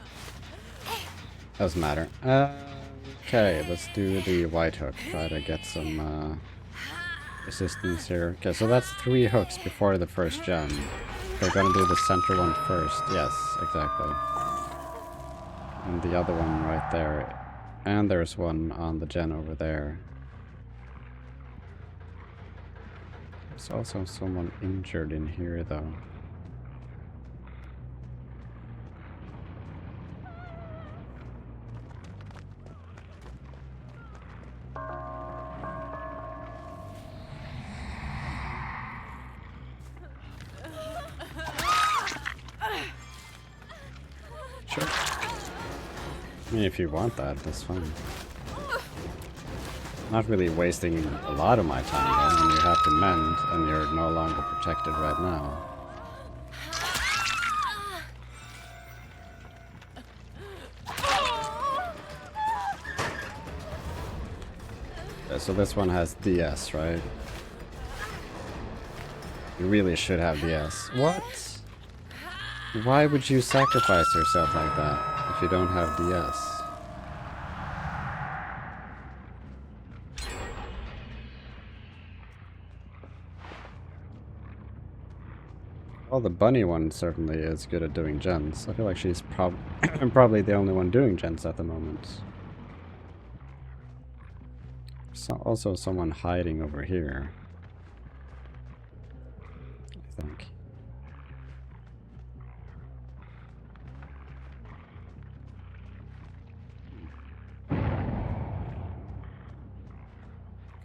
Doesn't matter. Okay, let's do the white hook. Try to get some resistance here. Okay, so that's 3 hooks before the first gen. They're gonna do the center one first. Yes, exactly. And the other one right there. And there's one on the gen over there. There's also someone injured in here, though. Sure. I mean, if you want that, that's fine. Not really wasting a lot of my time though, when you have to mend and you're no longer protected right now. Yeah, so this one has DS, right? You really should have DS. What? Why would you sacrifice yourself like that if you don't have DS? Well, the bunny one certainly is good at doing gens. I feel like she's probably the only one doing gens at the moment. So also someone hiding over here, I think.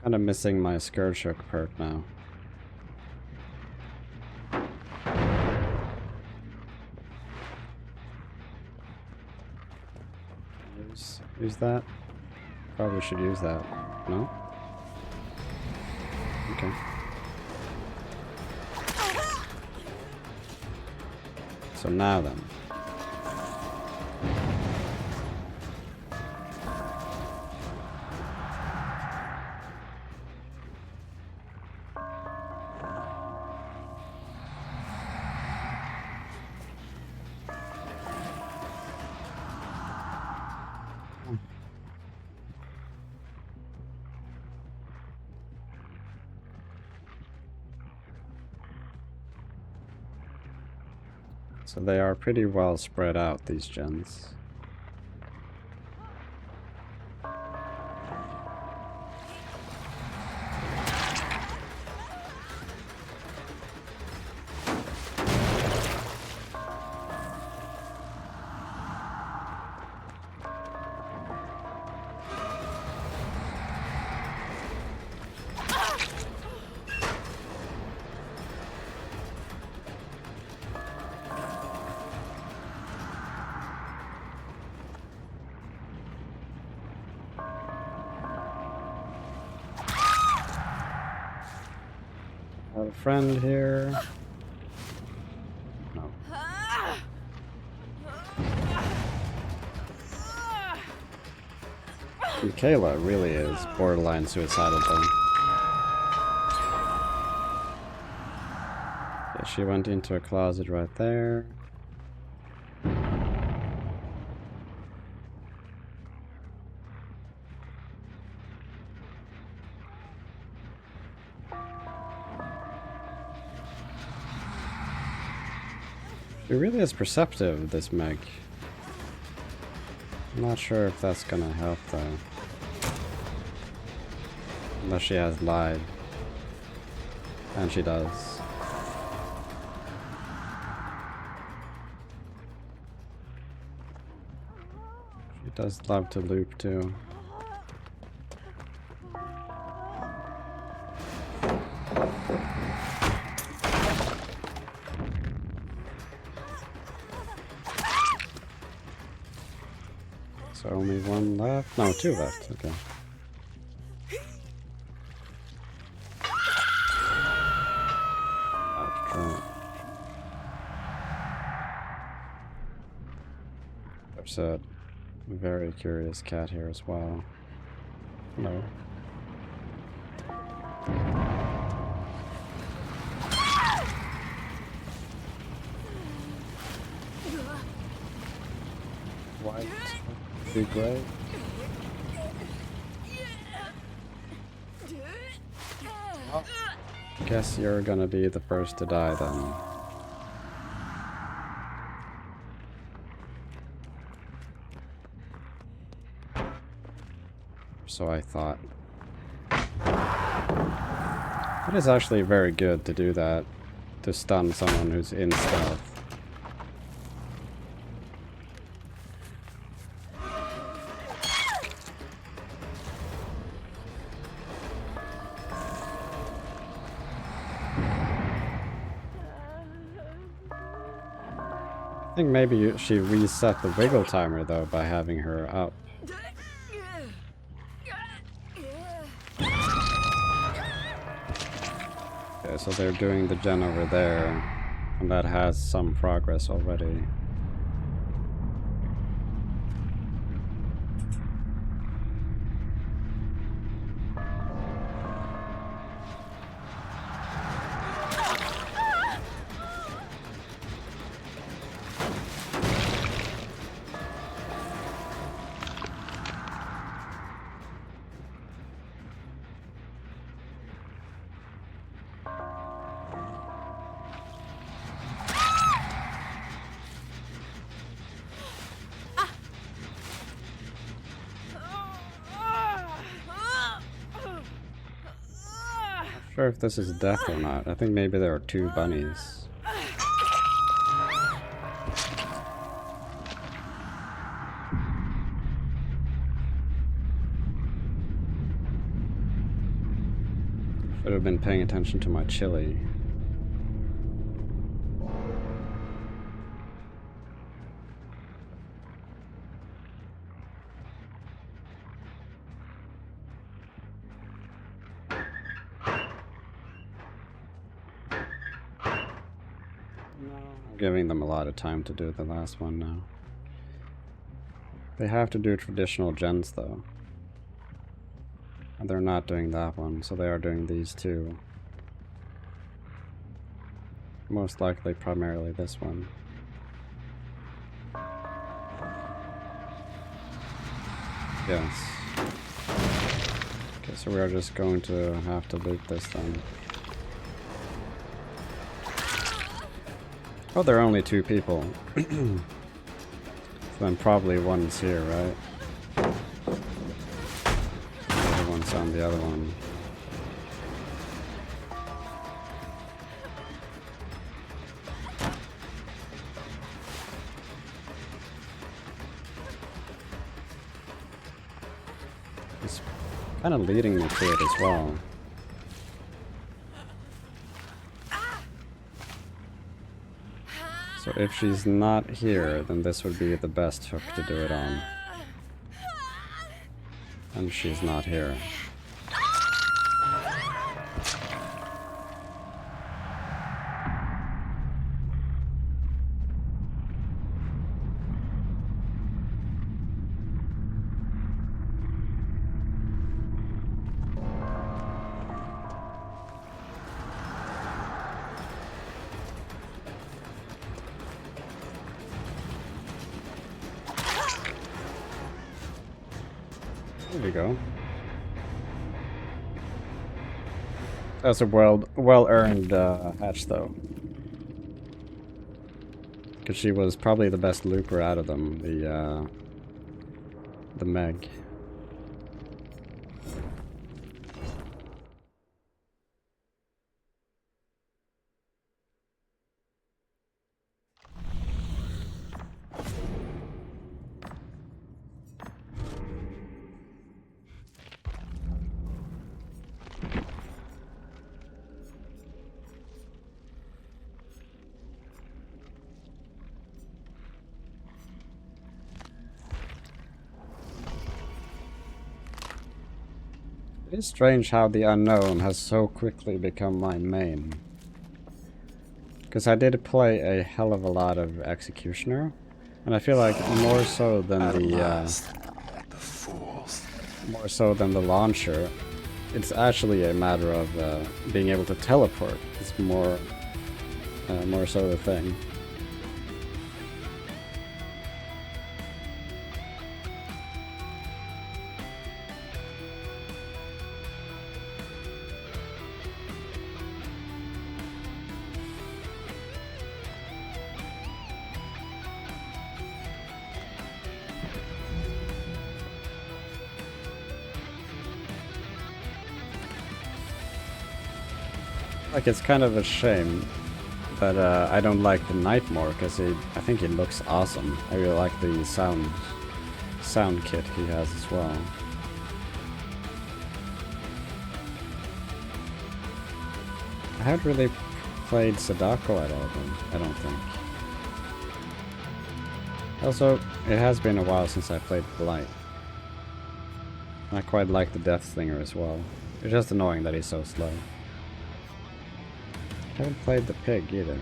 Kind of missing my Scourge Hook perk now. Use that? Probably should use that. No? Okay. So now then. So they are pretty well spread out, these gens. Have a friend here. No. Michaela really is borderline suicidal though. Yeah, she went into a closet right there. She really is perceptive, this Meg. I'm not sure if that's gonna help though. Unless she has lied. And she does. She does love to loop too. So only one left? No, two left. Okay. There's a very curious cat here as well. Hello. White. Be great. Oh. Guess you're gonna be the first to die then. So I thought. It is actually very good to do that, to stun someone who's in stealth. I think maybe she reset the wiggle timer though by having her up. Okay, so they're doing the gen over there, and that has some progress already. Sure if this is death or not. I think maybe there are two bunnies. Should have been paying attention to my chili. Giving them a lot of time to do the last one now. They have to do traditional gens though. And they're not doing that one, so they are doing these two. Most likely primarily this one. Yes. Okay, so we are just going to have to loop this then. Oh, there are only two people. So then probably one's here, right? The other one's on the other one. It's kind of leading me to it as well. So if she's not here, then this would be the best hook to do it on. And she's not here. There we go. That's a well-earned hatch, though. Because she was probably the best looper out of them, the Meg. It is strange how the unknown has so quickly become my main. Because I did play a hell of a lot of Executioner, and I feel like more so than more so than the launcher, it's actually a matter of being able to teleport. It's more so the thing. Like, it's kind of a shame that I don't like the Nightmare, because I think it looks awesome. I really like the sound kit he has as well. I haven't really played Sadako at all, then, I don't think. Also, it has been a while since I played Blight. I quite like the Death Slinger as well. It's just annoying that he's so slow. I haven't played the Pig either.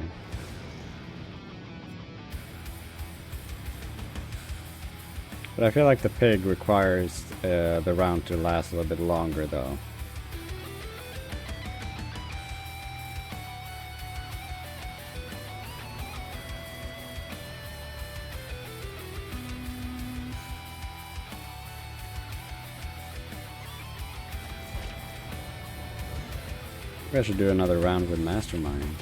But I feel like the Pig requires the round to last a little bit longer though. Maybe I should do another round with Mastermind.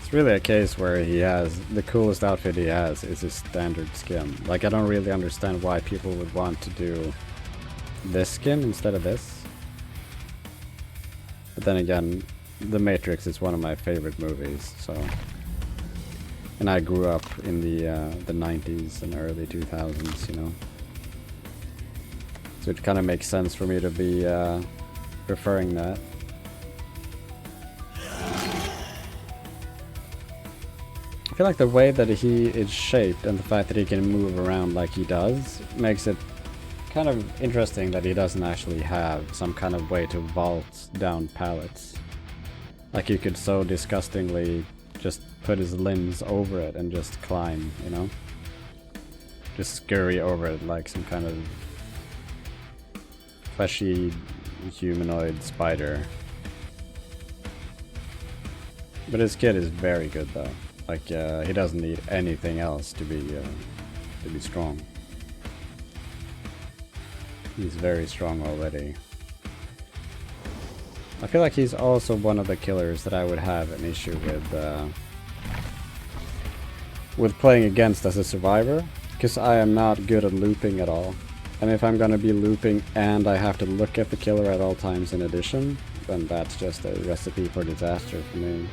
It's really a case where he has the coolest outfit he has is his standard skin. Like, I don't really understand why people would want to do this skin instead of this. But then again, The Matrix is one of my favorite movies, so. And I grew up in the 90s and early 2000s, you know. So it kind of makes sense for me to be preferring that. I feel like the way that he is shaped and the fact that he can move around like he does makes it kind of interesting that he doesn't actually have some kind of way to vault down pallets. Like, you could so disgustingly just put his limbs over it and just climb, you know? Just scurry over it like some kind of fleshy humanoid spider. But his kit is very good though. Like, he doesn't need anything else to be strong. He's very strong already. I feel like he's also one of the killers that I would have an issue with playing against as a survivor, because I am not good at looping at all. And if I'm gonna be looping and I have to look at the killer at all times in addition, then that's just a recipe for disaster for me.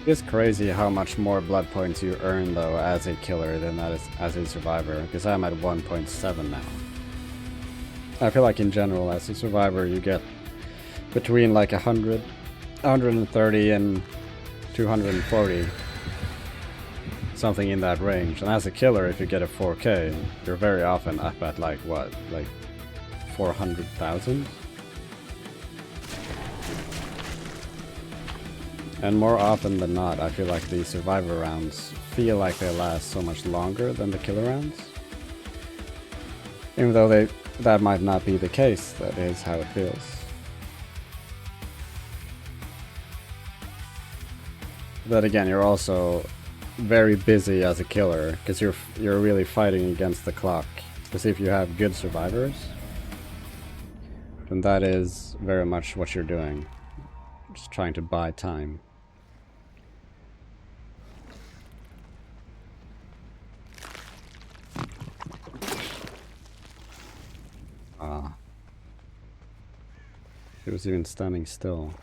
It's crazy how much more blood points you earn though as a killer than as a survivor, because I'm at 1.7 now. I feel like in general as a survivor you get between like 100, 130 and 240. Something in that range. And as a killer, if you get a 4K, you're very often up at like what? Like 400,000? And more often than not, I feel like the survivor rounds feel like they last so much longer than the killer rounds. Even though that might not be the case, that is how it feels. But again, you're also very busy as a killer, because you're really fighting against the clock. Because if you have good survivors, then that is very much what you're doing. Just trying to buy time. Ah. He was even standing still.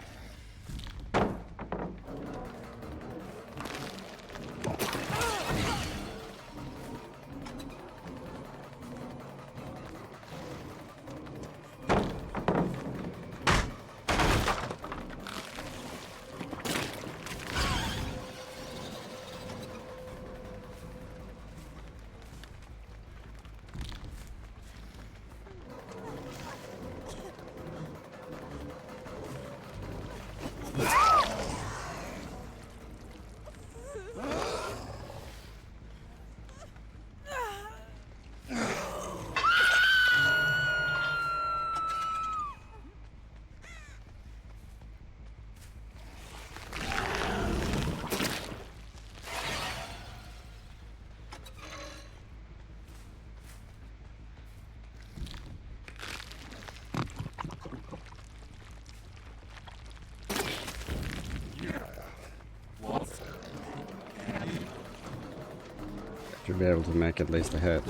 Should be able to make at least a hit.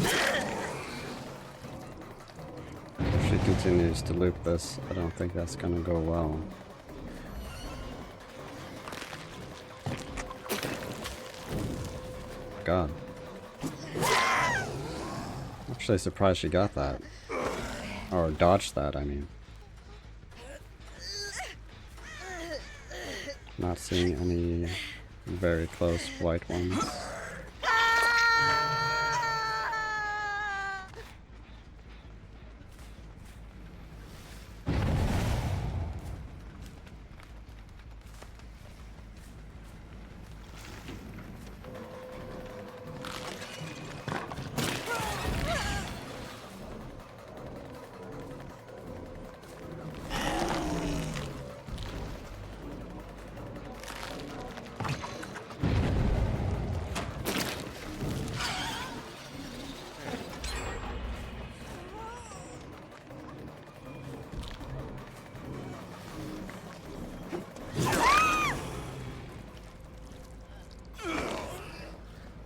If she continues to loop this, I don't think that's gonna go well. God. Actually surprised she got that. Or dodged that, I mean. Not seeing any very close white ones.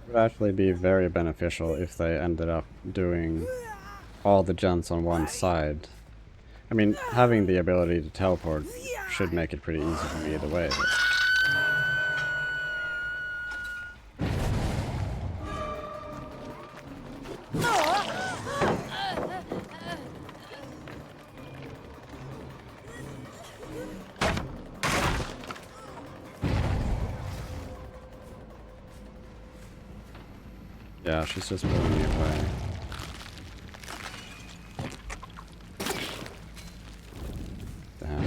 Would actually be very beneficial if they ended up doing all the jumps on one side. I mean, having the ability to teleport should make it pretty easy for me either way. But yeah, she's just pulling me away. Damn.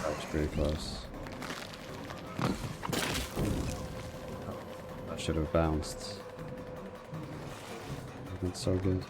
That was pretty close. That should have bounced. That's so good.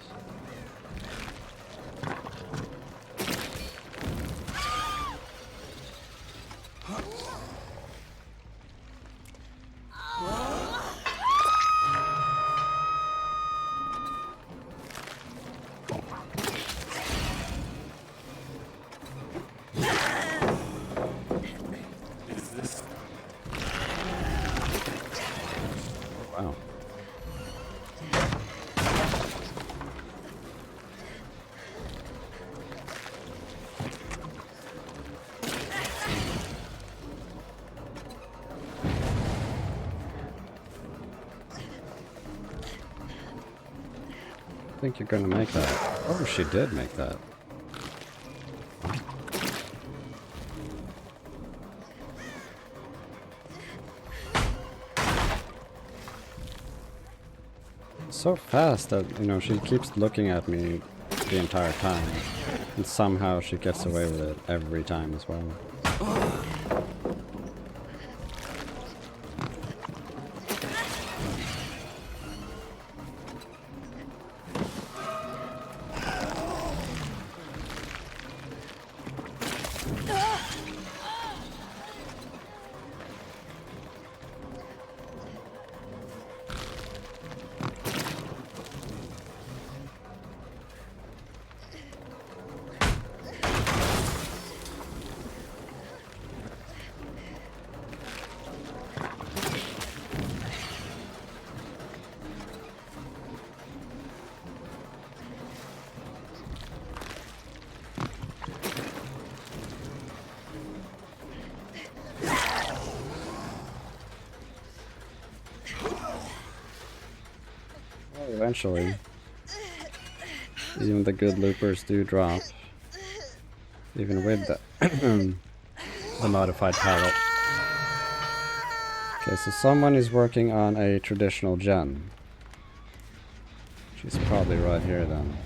Wow. I think you're gonna make that. Oh, she did make that. So fast that, you know, she keeps looking at me the entire time. And somehow she gets away with it every time as well. Eventually, even the good loopers do drop, even with the, the modified palette. Okay, so someone is working on a traditional gen. She's probably right here then.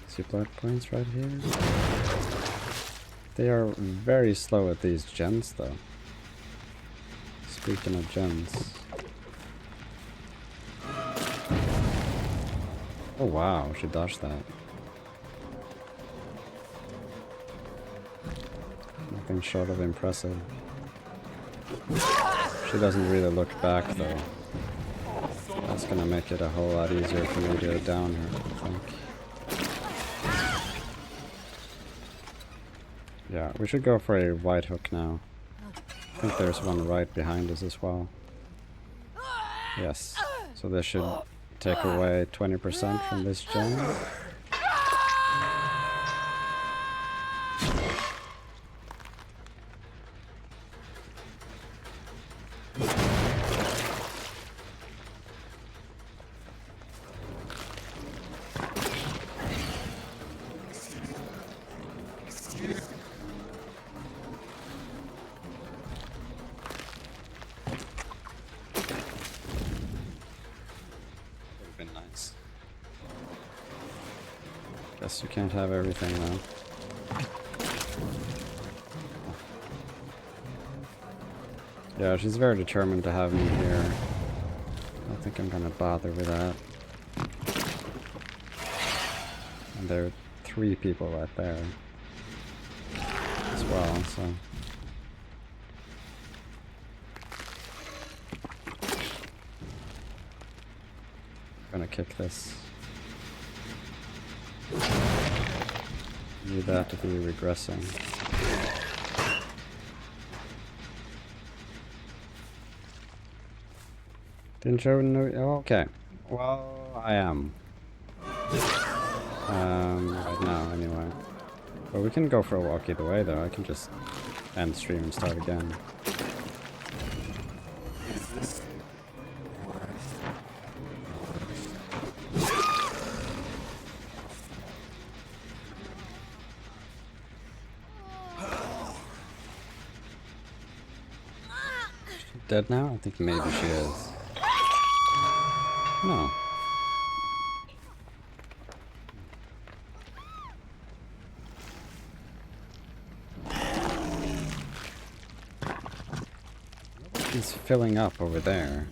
See blood points right here? They are very slow at these gens though. Speaking of gens. Oh wow, she dodged that. Nothing short of impressive. She doesn't really look back though. That's gonna make it a whole lot easier for me to down her, I think. Yeah, we should go for a white hook now. I think there's one right behind us as well. Yes, so this should take away 20% from this gen. Guess you can't have everything though. Yeah, she's very determined to have me here. I don't think I'm gonna bother with that. And there are 3 people right there as well, so. I'm gonna kick this. Need that to be regressing. Didn't show no. Oh, okay. Well, I am. Right now, anyway. But we can go for a walk either way, though. I can just end stream and start again. Dead now? I think maybe she is. No. He's filling up over there.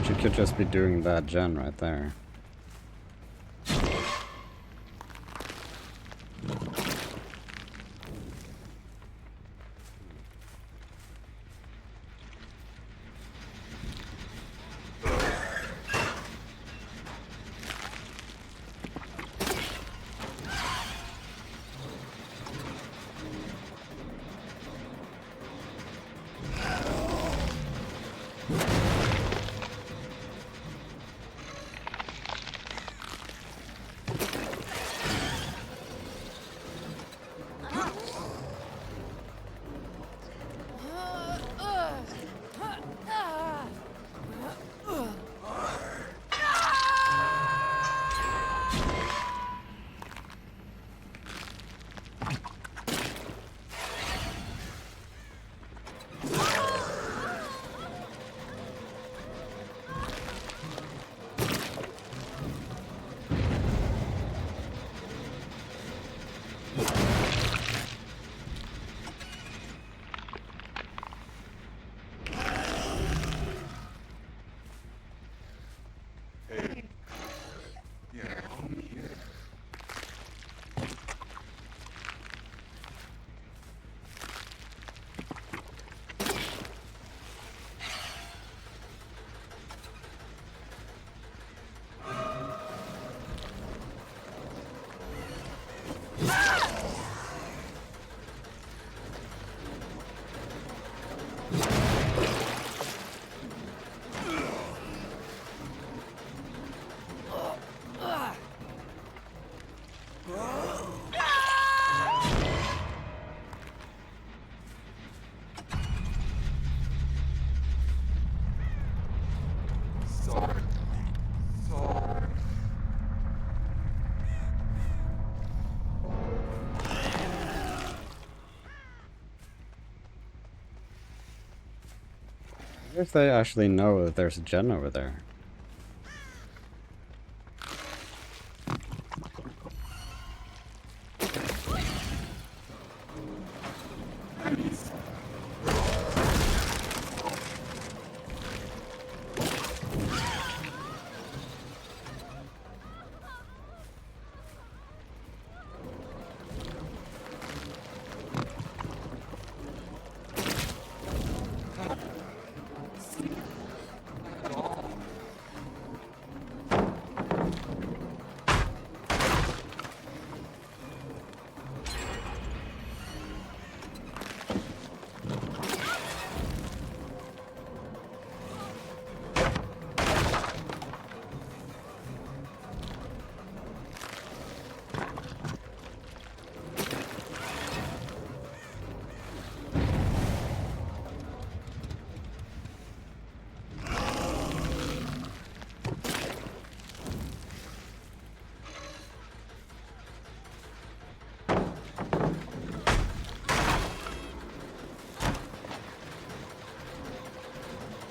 She could just be doing that gen right there. If they actually know that there's a gen over there.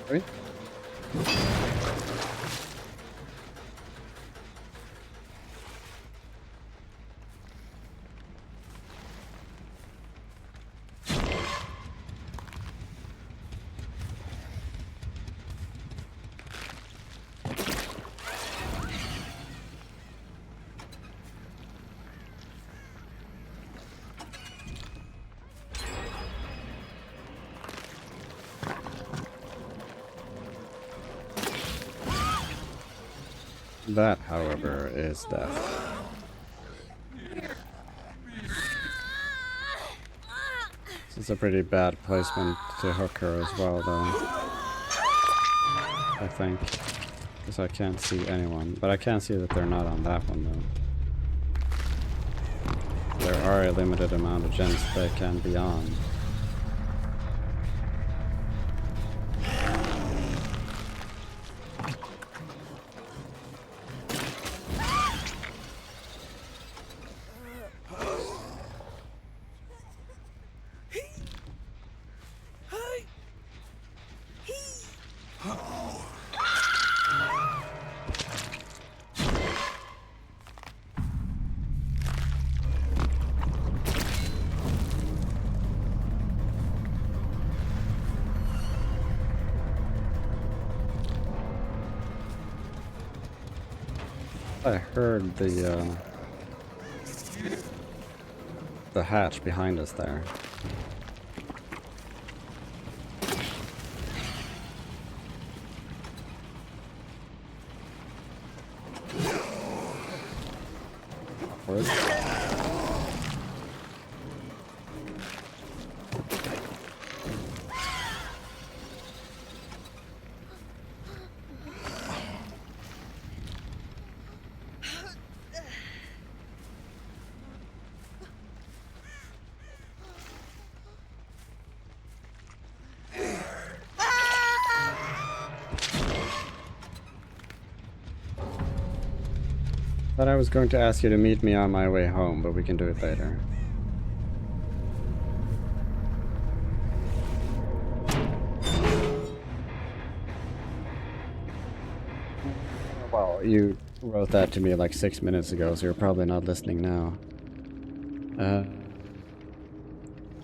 Right? That, however, is death. This is a pretty bad placement to hook her as well, though. I think. Because I can't see anyone. But I can see that they're not on that one, though. There are a limited amount of gens they can be on. I heard the hatch behind us there. Awkward. Thought I was going to ask you to meet me on my way home, but we can do it later. Well, you wrote that to me like 6 minutes ago, so you're probably not listening now.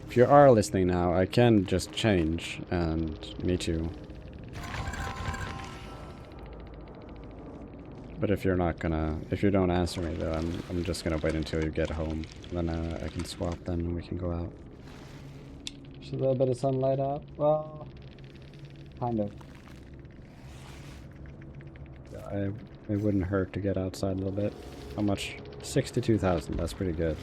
If you are listening now, I can just change and meet you. But if you're not gonna, if you don't answer me though, I'm just gonna wait until you get home. Then I can swap then and we can go out. There's a little bit of sunlight out. Well, kind of. Yeah, it wouldn't hurt to get outside a little bit. How much? 62,000, that's pretty good.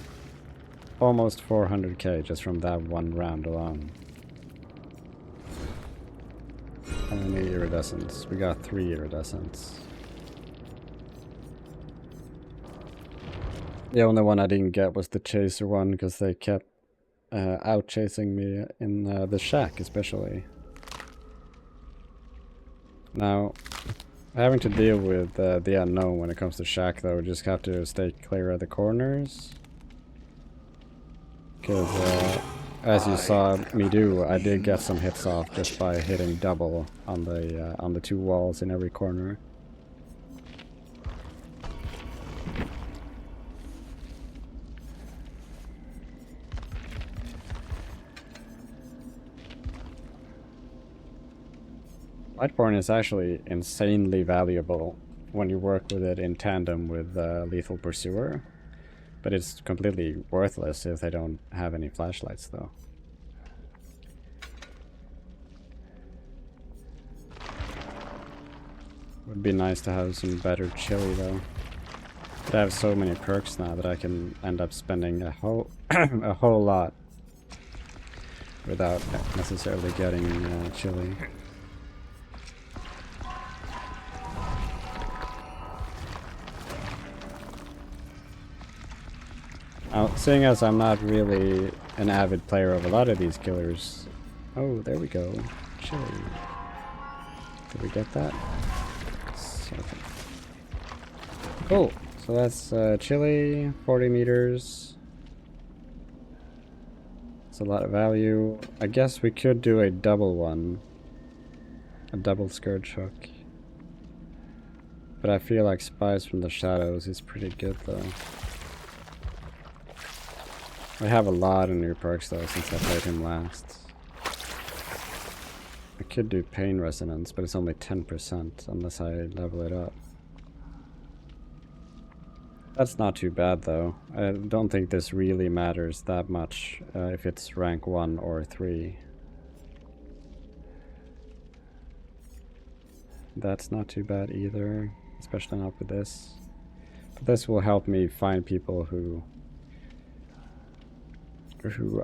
Almost 400k just from that one round alone. How many iridescents? We got 3 iridescents. The only one I didn't get was the chaser one because they kept out chasing me in the shack especially. Now, having to deal with the unknown when it comes to shack though, we just have to stay clear of the corners. Because as you saw me do, I did get some hits off just by hitting double on the 2 walls in every corner. Lightborn is actually insanely valuable when you work with it in tandem with Lethal Pursuer, but it's completely worthless if they don't have any flashlights though. Would be nice to have some better chili though. But I have so many perks now that I can end up spending a whole a whole lot without necessarily getting chili. Now, seeing as I'm not really an avid player of a lot of these killers... Oh, there we go. Chili. Did we get that? Okay. Cool. So that's chili, 40 meters. It's a lot of value. I guess we could do a double one. A double scourge hook. But I feel like Spies from the Shadows is pretty good though. I have a lot of new perks though since I played him last. I could do Pain Resonance, but it's only 10% unless I level it up. That's not too bad though. I don't think this really matters that much if it's rank 1 or 3. That's not too bad either, especially not with this. But this will help me find people who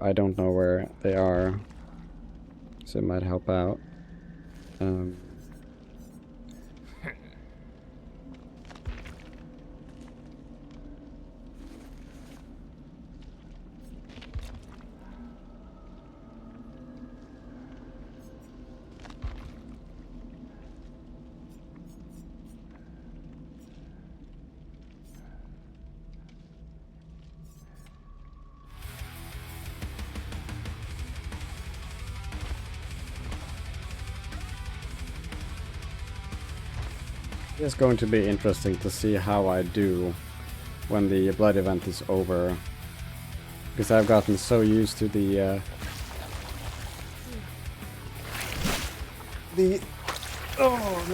I don't know where they are, so it might help out. It's going to be interesting to see how I do when the blood event is over, because I've gotten so used to the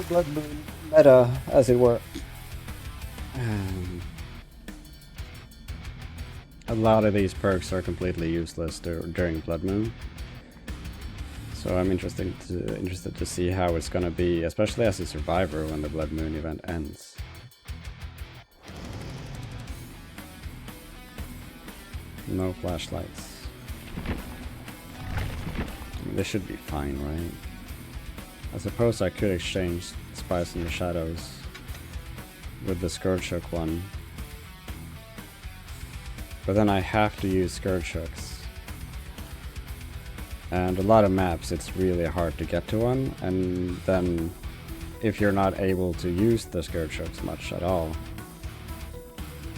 blood moon meta, as it were. A lot of these perks are completely useless during blood moon. So I'm interested to see how it's gonna be, especially as a survivor when the Blood Moon event ends. No flashlights. I mean, this should be fine, right? I suppose I could exchange Spies in the Shadows with the Scourge Hook one. But then I have to use Scourge Hooks. And a lot of maps it's really hard to get to one, and then if you're not able to use the Scourge Hooks much at all,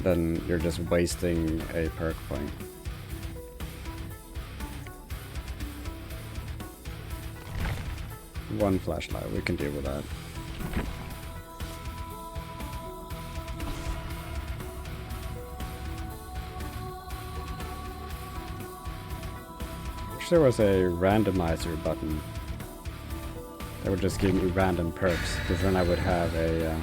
then you're just wasting a perk point. One flashlight, we can deal with that. There was a randomizer button that would just give me random perks, because then I would have a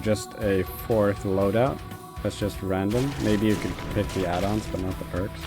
just a 4th loadout that's just random. Maybe you could pick the add-ons but not the perks.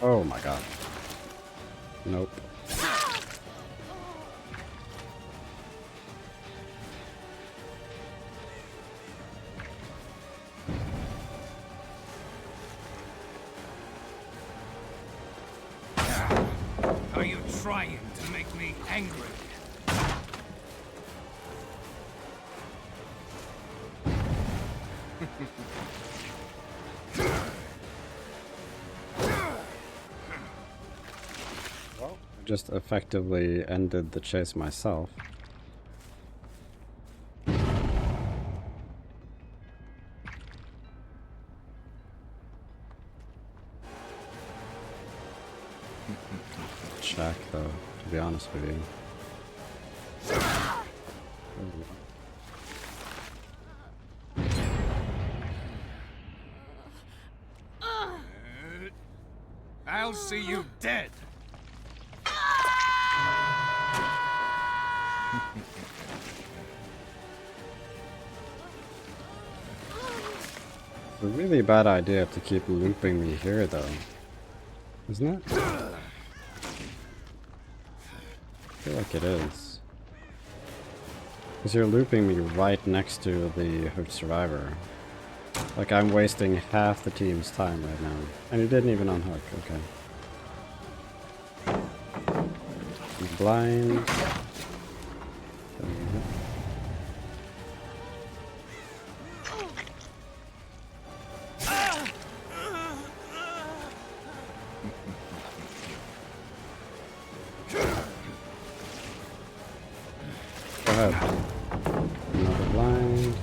Oh my god. Nope. Are you trying to make me angry? Well, I just effectively ended the chase myself. Shack, though, to be honest with you. I'll see you dead. It's a really bad idea to keep looping me here, though. Isn't it? I feel like it is. Because you're looping me right next to the hooked survivor. Like I'm wasting half the team's time right now. And you didn't even unhook, okay. He's blind. Go ahead. Another blind.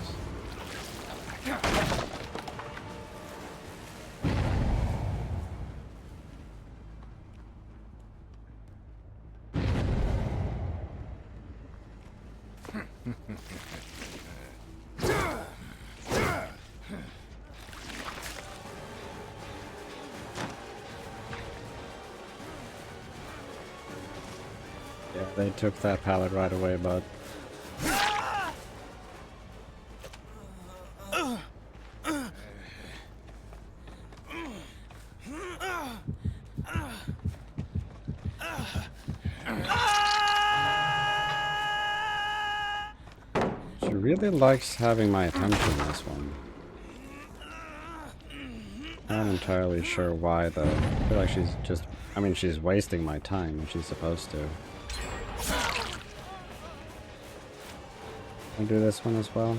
Yeah, they took that pallet right away, bud. She really likes having my attention, this one. I'm not entirely sure why, though. I feel like she's just... I mean, she's wasting my time when she's supposed to. Can I do this one as well?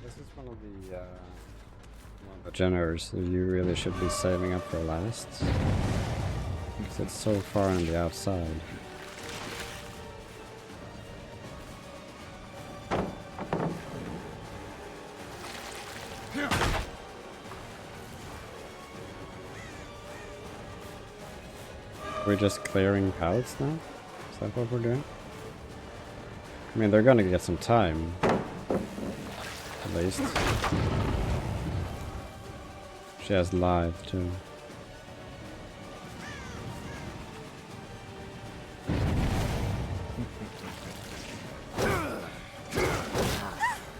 This is one of the generators that you really should be saving up for last. Because it's so far on the outside. We're just clearing pallets now? Is that what we're doing? I mean, they're gonna get some time. At least. She has live too.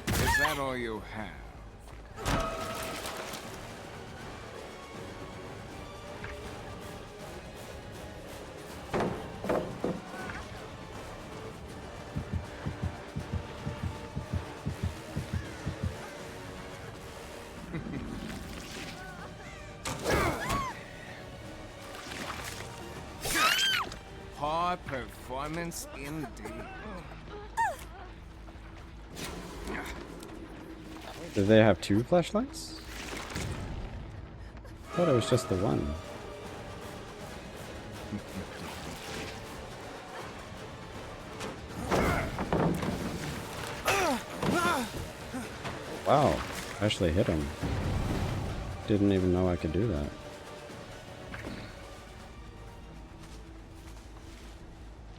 Is that all you have? High performance indeed. Did they have two flashlights? I thought it was just the one. Wow. I actually hit him. Didn't even know I could do that.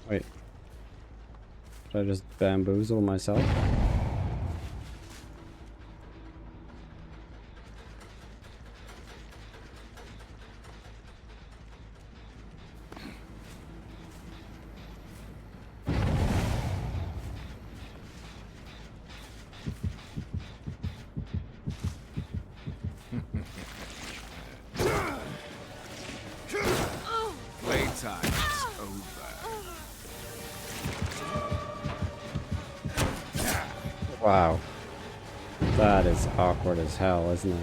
Wait. Did I just bamboozle myself? Playtime is over. Wow. That is awkward as hell, isn't it?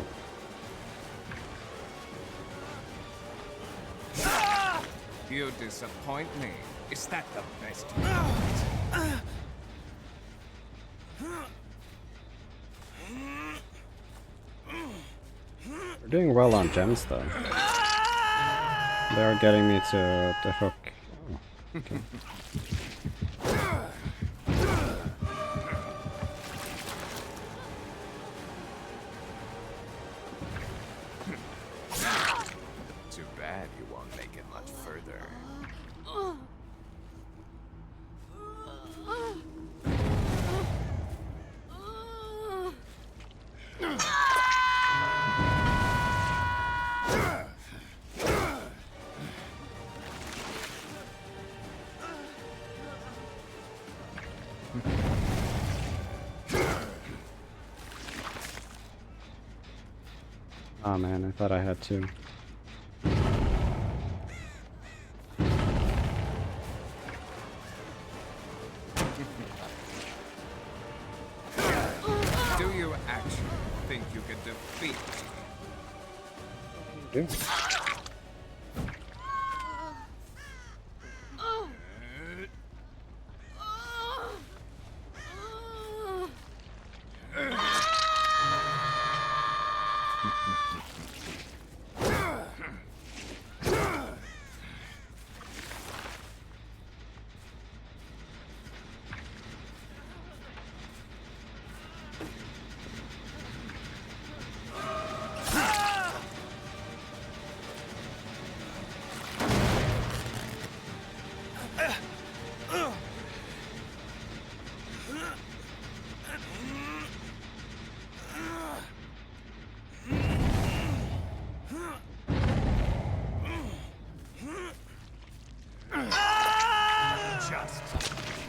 You disappoint me. Is that the best you want? We're doing well on gems, though. They are getting me to the hook. Oh, okay. Too bad you won't make it much further. Oh man, I thought I had two. Do you actually think you can defeat me? Do.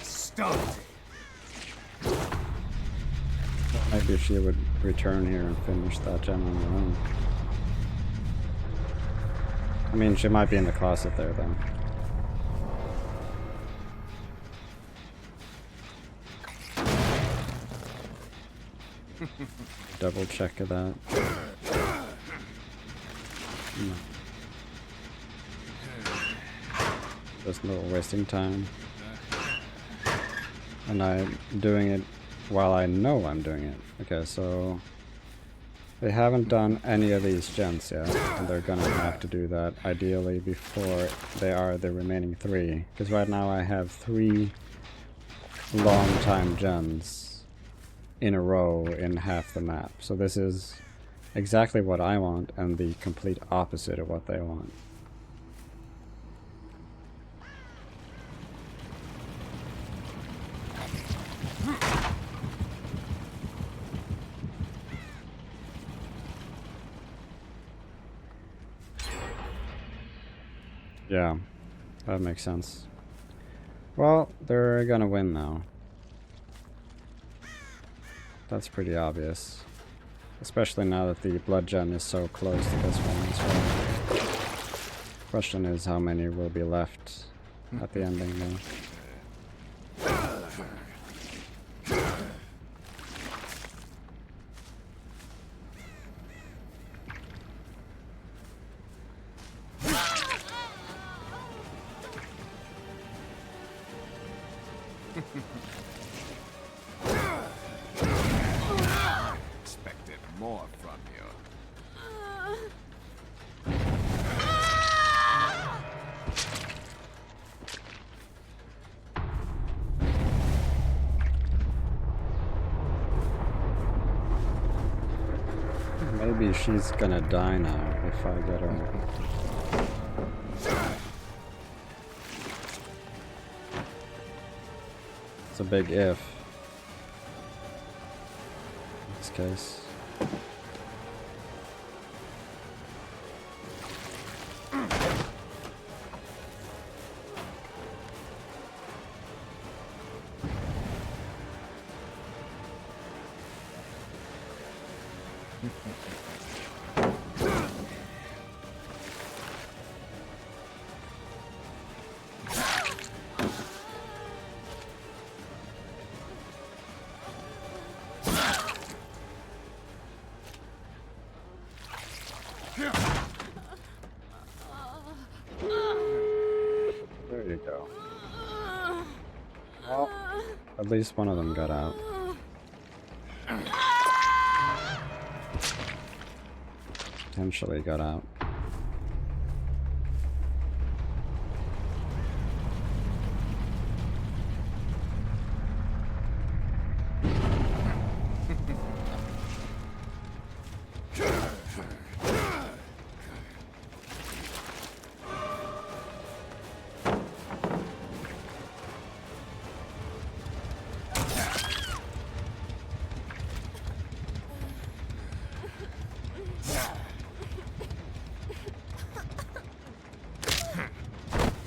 Stop it. Maybe she would return here and finish that gem on her own. I mean, she might be in the closet there, then. Double check of that. No. Just no wasting time. And I'm doing it while I know I'm doing it. Okay, so they haven't done any of these gens yet, and they're gonna have to do that ideally before they are the remaining three. Because right now I have 3 long time gens in a row in half the map. So this is exactly what I want and the complete opposite of what they want. Yeah, that makes sense. Well, they're gonna win now. That's pretty obvious. Especially now that the blood gem is so close to this one as well. Question is how many will be left at the ending though. Expected more from you. Maybe she's gonna die now if I get her. It's a big if. In this case. There you go. Well, at least one of them got out. Potentially got out.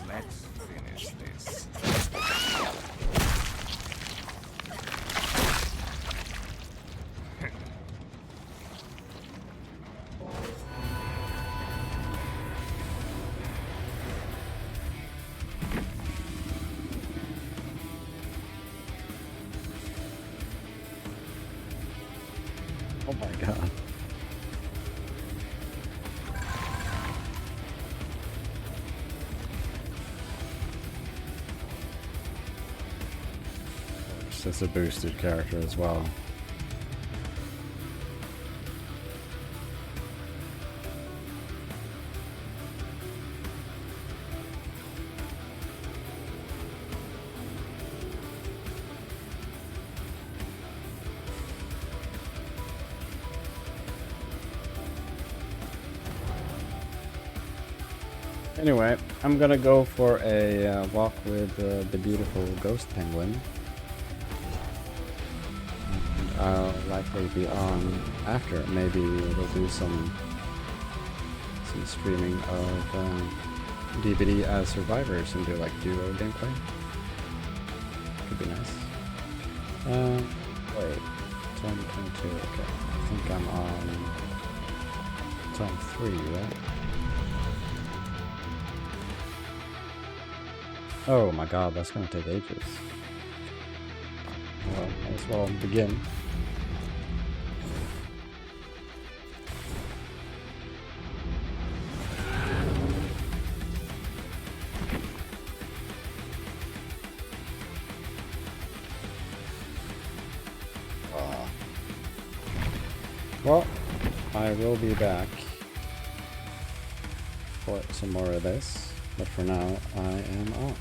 Let's finish this. Oh my god. It's a boosted character as well. Anyway, I'm gonna go for a walk with the beautiful ghost penguin. And I'll likely be on after. Maybe we'll do some streaming of DBD as survivors and do like duo gameplay. Could be nice. Wait, 10:22. Okay, I think I'm on time 3, right? Oh my god, that's gonna take ages. Well, might as well begin. Well, I will be back for some more of this, but for now, I am off.